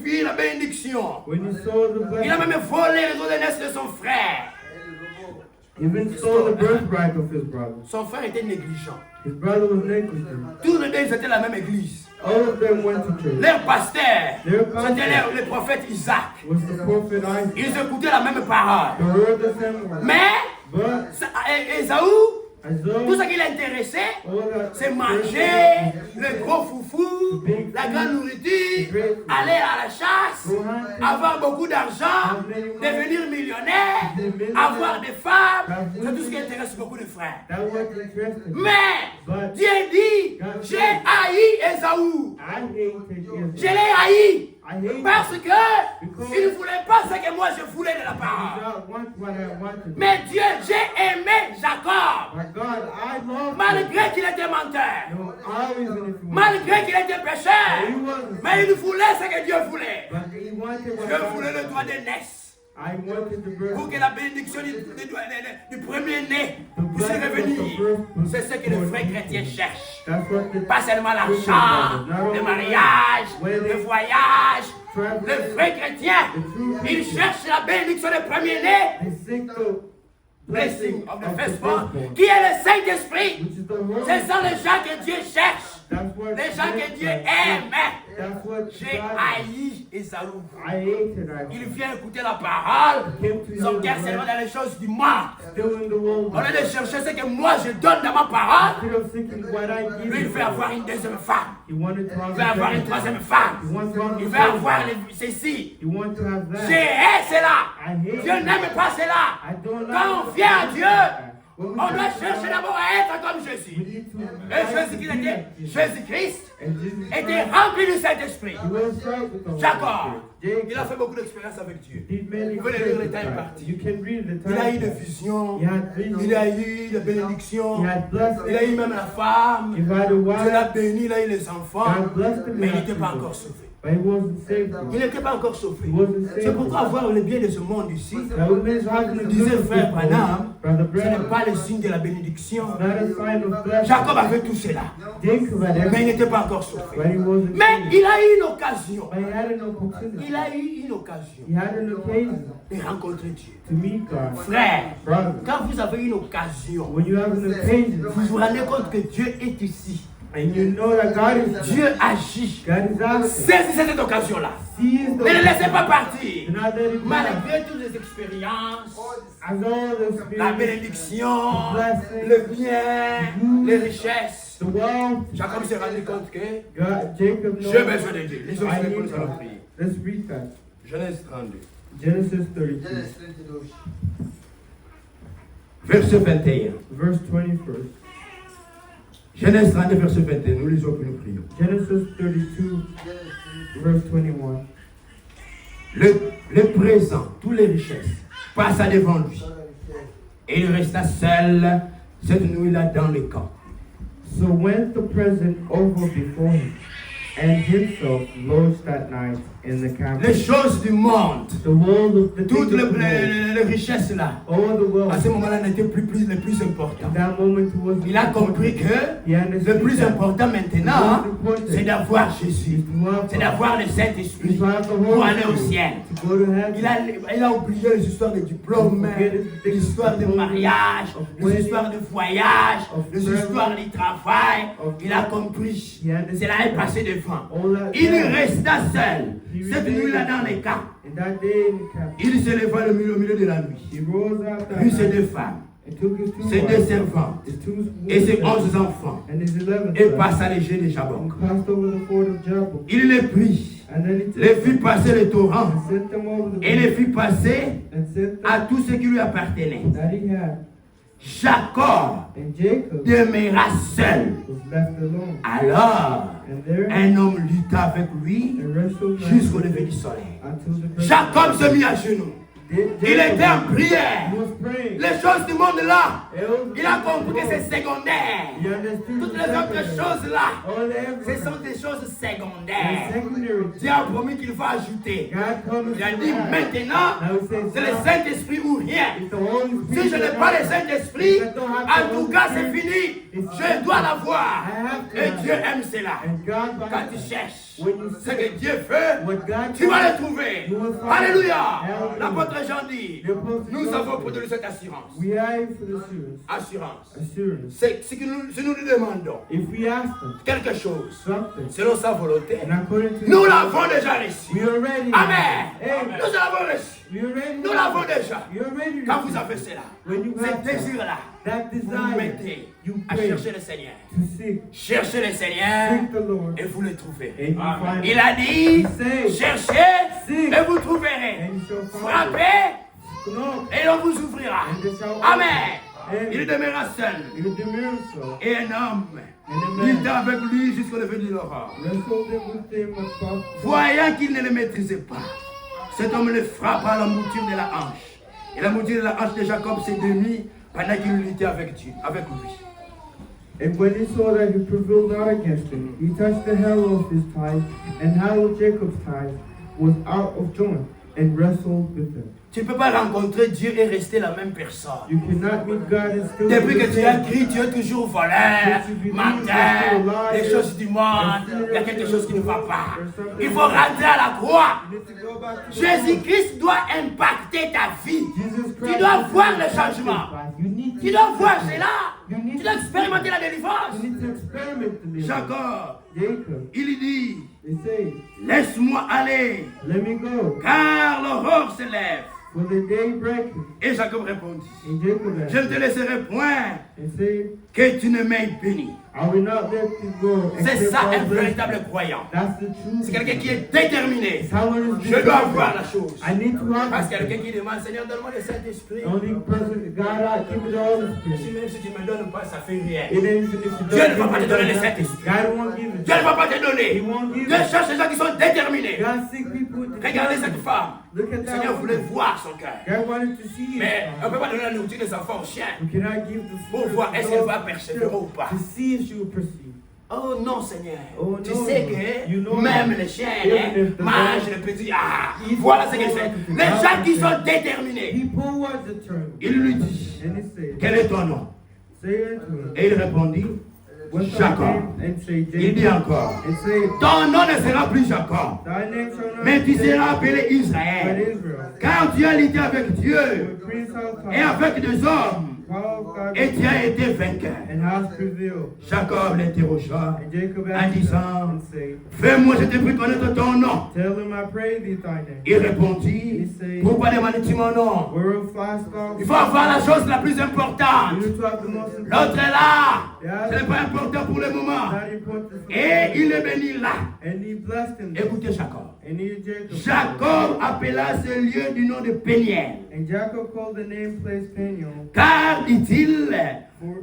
vu la bénédiction, When he saw the il a blessing, même volé les ordonnances de son frère. he even saw the birthright of his brother. Son frère était négligent. His brother was negligent. Tous les deux, ils étaient à la même église. All of them went to church. Leur pasteur, Their pastor c'était le prophète Isaac. was the prophet Isaac. Ils écoutaient la même parole. They heard the same word. Mais, But Ésaü, tout ce Isaiah, qui l'intéressait, all that c'est manger, le gros foufou, la grande nourriture, aller à la chasse, avoir beaucoup d'argent, devenir millionnaire, avoir des femmes. C'est tout ce qui intéresse beaucoup de frères. that was interesting. Mais Dieu dit, j'ai haï Ésaü. I hated Je Israel. l'ai haï I hated parce que il ne voulait pas ce que moi je voulais de la parole. God want what I wanted. Mais Dieu, j'ai aimé Jacob. But God, I love Malgré qu'il était menteur, No, always in his malgré qu'il était pécheur, He wasn't. mais il voulait ce que Dieu voulait. But he wanted what Dieu God voulait le wanted. droit d'aînesse I wanted the birth. pour que la bénédiction du premier-né puisse revenir. C'est ce que les vrais chrétiens cherchent. That's what the Pas seulement l'argent, le mariage, le voyage. Le vrai chrétien, il cherche la bénédiction du premier-né, they seek the blessing of the firstborn, firstborn, qui est le Saint-Esprit. which is the Holy Ce sont les gens que Dieu cherche, That's what les gens que Dieu aime. That's what J'ai God haï Ésaü. I hated. Il vient écouter la parole, son cœur s'élève dans les choses du monde. Still in the world. Au lieu de chercher ce que moi je donne dans ma parole, Instead of seeking what I give lui il him, veut avoir une deuxième femme, he wanted to have il veut avoir une troisième femme, He wants to have il a veut third avoir wife. ceci. He wants to have J'ai that. hais cela. I hate Dieu it. n'aime pas cela. I don't like Quand on it. vient à Dieu, When we on doit come to chercher God, d'abord à être comme we Jésus. need to Et Jésus-Christ And Jesus était Christ, rempli du Saint-Esprit. he was filled with the Holy Jacob, Spirit. il a fait beaucoup d'expériences avec Dieu. Did many Vous pouvez lire les experiences temps with God. impartis. You can read the Il a eu time. des visions, He had visions. il a eu des bénédictions, He had blessed. il a eu même la femme, He had a Dieu l'a wife. béni, il a eu les enfants, God blessed him. mais il with n'était pas children. encore sauvé. But he wasn't saved. Il n'était pas encore sauvé. He wasn't saved. C'est pourquoi avoir le bien de ce monde ici, That would mean having the disait good frère people, Branham, Brother ce n'est Branham, pas le signe de la bénédiction. not a sign of blessing. Jacob avait tout cela, Jacob had mais il everything, n'était pas encore sauvé. but he wasn't Mais saved. il a eu une occasion. But he had an opportunity. Il a eu une occasion He had an occasion de rencontrer Dieu. to meet God. Frère, Brother, quand vous avez une occasion, when you have an occasion, vous vous rendez compte que Dieu est ici. And you know that God is Dieu agit. God is acting. Saisissez cette occasion-là. Seize Ne the le laissez pas partir. Do not let it go. Malgré toutes les expériences, As all the la spirit, bénédiction, le bien, les richesses, the wealth, Jacob s'est rendu compte que God, Jacob j'ai knows. besoin de Dieu. Lisons I ce que need nous allons God. prier. Let's read that. Genèse 32. Genesis 32, Verset 21. verse 21st. Genèse 32, verset 21. Nous lisons que nous prions. Genesis 32, verse 21. Le présent, toutes les richesses, passa devant lui. Et il resta seul cette nuit-là dans le camp. So went the present over before him, and himself lodged that night in the camp. Les choses du monde, The world of the toutes things of the world, les richesses là, all the à world. ce moment-là n'étaient les plus importantes. At that moment it was Il a compris que He understood le plus that important maintenant, c'est d'avoir Jésus, c'est d'avoir le Saint-Esprit to have the pour Holy aller au Spirit, ciel. to go to heaven. Il a oublié les histoires de diplômes, les histoires de mariage, les histoires de voyage, les histoires du travail. Il a compris. Cela est passé devant. Il resta seul cette nuit-là dans les camps. And that day in the camp, Il se leva au milieu de la nuit. he rose out that Puis ses night deux femmes, and took his two ses deux wives, servantes his two et ses women, 11 enfants and his 11 et sons, passa les jets de Jabok. and passed over the ford of Jabbok. Il les prit, And then he took les fit them passer le torrent and sent them over the et les fit passer and sent them à tout ce qui lui appartenait. that he had. Jacob And Jacob demeura seul. was left alone. Alors, And there un homme lutta avec lui the rest of jusqu'au lever du soleil. until the present Jacob se mit à genoux. Il était en prière. He was praying. Les choses du monde là, Else, il a compris que c'est secondaire. he understood Toutes the les autres secondary. choses là, All ce everything. sont des choses The secondaires. secondary. Dieu a promis qu'il va ajouter. God promised Il a to dit add. maintenant, Now he says, c'est le now, Saint-Esprit ou rien. it's the Holy Si Spirit je n'ai that pas le God- Saint-Esprit, I don't have en the tout Holy cas c'est Spirit. fini. Je dois l'avoir. I have to Et have Dieu it. aime cela. And God Quand tu wants it. cherches When you ce que Dieu veut, what God tu vas le wants, trouver. you will find Alléluia. it. L'apôtre Jean dit, The apostle nous John avons said, pour donner cette assurance. We are here for the assurance. Assurance. Assurance. C'est si nous lui demandons If we ask them quelque chose something, selon sa volonté, and according to nous l'avons déjà reçu. we are ready. Amen. Amen. Nous l'avons reçu. We are ready. Nous l'avons déjà. You are ready. Quand vous avez cela, When you ce have that, désir-là, that vous vous desire, mettez you à pray chercher le Seigneur. to seek, Cherchez le Seigneur seek the Lord, et vous le trouverez. and you find Il it. a dit, He said, cherchez Seek. et vous trouverez. And you shall find Frappez it. Knock, et on vous ouvrira. and they shall Amen. open. Il demeura seul. And you demure so, Et un homme and a lutta man avec lui jusqu'au lever de l'aurore. wrestled with him above. Voyant qu'il ne le maîtrisait pas, cet homme le frappa à la mouture de la hanche. Et la mouture de la hanche de Jacob s'est démise pendant qu'il luttait avec Dieu, avec lui. And when he saw that he prevailed not against him, he touched the heel of his thigh, and how Jacob's thigh was out of joint, and wrestled with him. Tu ne peux pas rencontrer Dieu et rester la même personne. You cannot meet God and still Depuis be que the tu as same. crié, tu es toujours voleur, menteur, des choses du monde, il y a quelque chose qui ne va pas. Il faut rentrer à la croix. You need to go back to Jésus-Christ doit impacter ta vie. Jesus Tu Christ. dois voir le changement. You need to Tu dois voir cela. Tu dois expérimenter la délivrance. You need to experiment the living. Jacob, Jacob, il lui dit, he said, laisse-moi aller, let me go, car l'aurore se lève. for the day breaketh. Et Jacob répondit, And Jacob je ne answered te laisserai point and said, que tu ne m'aies béni. I will not let you go. C'est except ça thou un bless véritable me. croyant. That's the truth. C'est quelqu'un qui est déterminé. Someone is Je dois determined. voir la chose. I need to have Parce que it. quelqu'un qui demande, Seigneur, donne-moi le Saint-Esprit. The only person that God out, give me the Holy Si Spirit. même si tu ne me donnes pas, ça fait rien. And then even if you Dieu ne va don't pas te give donner me le the Saint-Esprit. God won't give it. Dieu ne va pas te He donner. won't give Dieu it. cherche les gens qui sont déterminés. God seek people to Regardez cette femme. Look at Le that Seigneur voulait woman. voir son cœur. God wanted to see it. Mais on ne peut pas donner la nourriture des enfants aux chiens We cannot give the pour Spirit voir of est-ce qu'elle God va persévérer ou pas. to see if she will perceive. Oh non, Seigneur. Oh, Tu non, sais non. que You know même that. les chiens Even if the mangent dog- le petit. Ah, voilà ce qu'elle fait. Les gens qui sont déterminés. People was determined. Il lui dit, And he said, quel est ton nom? say unto him, Et il répondit, what's thy Jacob. name? And say, Il dit Jacob. encore, And say, ton nom ne sera plus Jacob, thy name shall not mais tu be seras appelé but Israël. Israel. Car tu as lutté avec Dieu For Prince of et avec des hommes power of God Et tu as été vainqueur. and has prevailed. Jacob l'interrogea And Jacob en answered disant, and said, fais-moi, je te prie connaître ton nom. Tell him I pray thee thy name. Il répondit, pourquoi demandes-tu mon nom? Whereof fliest thou? Il faut avoir la chose la plus importante. You talk the most important. L'autre est là. Yeah. Ce n'est pas important pour le moment. Not important for Et il est béni là. And he blessed him. Écoutez Jacob. And he Jacob. Jacob appela ce lieu du nom de Péniel. And Jacob called the name place Peniel. Car, dit-il,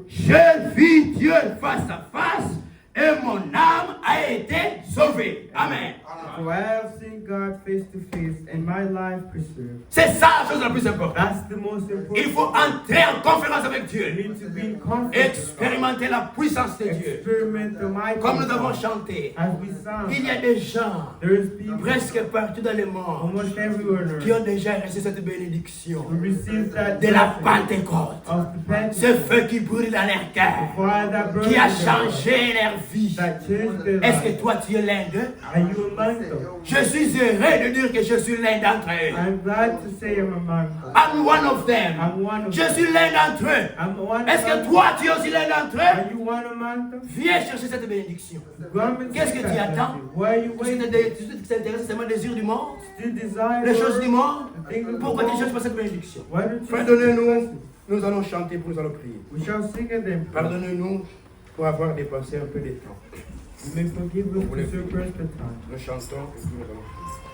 je vis Dieu face à face et mon âme a été sauvée. Amen. For I have seen God face to face, and my life preserved. C'est ça la chose la plus importante. That's the most important. Il faut entrer en conférence avec You Dieu. need to be in conflict. Expérimenter la puissance de Dieu. Experiment the might Comme of nous avons God. chanté, As we sang, il y a des gens there is people presque partout dans le monde almost everywhere qui ont déjà reçu cette bénédiction who receive that de la blessing Pentecôte. of the Pentecost. Ce feu qui brûle dans leur cœur, Fire that burns qui a in their heart, changé leur vie. that changed their Est-ce que life. toi tu es l'un d'eux? Are you among them? Je suis heureux de dire que je suis l'un d'entre eux. I'm glad to say I'm among them. I'm one of them. I'm one of Je them. suis l'un d'entre eux. I'm one Est-ce among que toi tu es aussi l'un d'entre Are eux? you one among them? Viens chercher cette bénédiction. Come and Qu'est-ce que take tu that attends? blessing. Why are you Tu waiting? t'intéresses seulement aux désirs du monde, You desire les choses the du monde. things of the Pourquoi tu ne world. cherches pas cette bénédiction? Why don't you Frère, donnez-nous. Nous allons chanter, pour nous allons prier. We shall sing at them. Pardonnez-nous pour avoir dépensé un peu de temps. You may forgive us to surpass the time. Nous chantons et puis nous allons prier.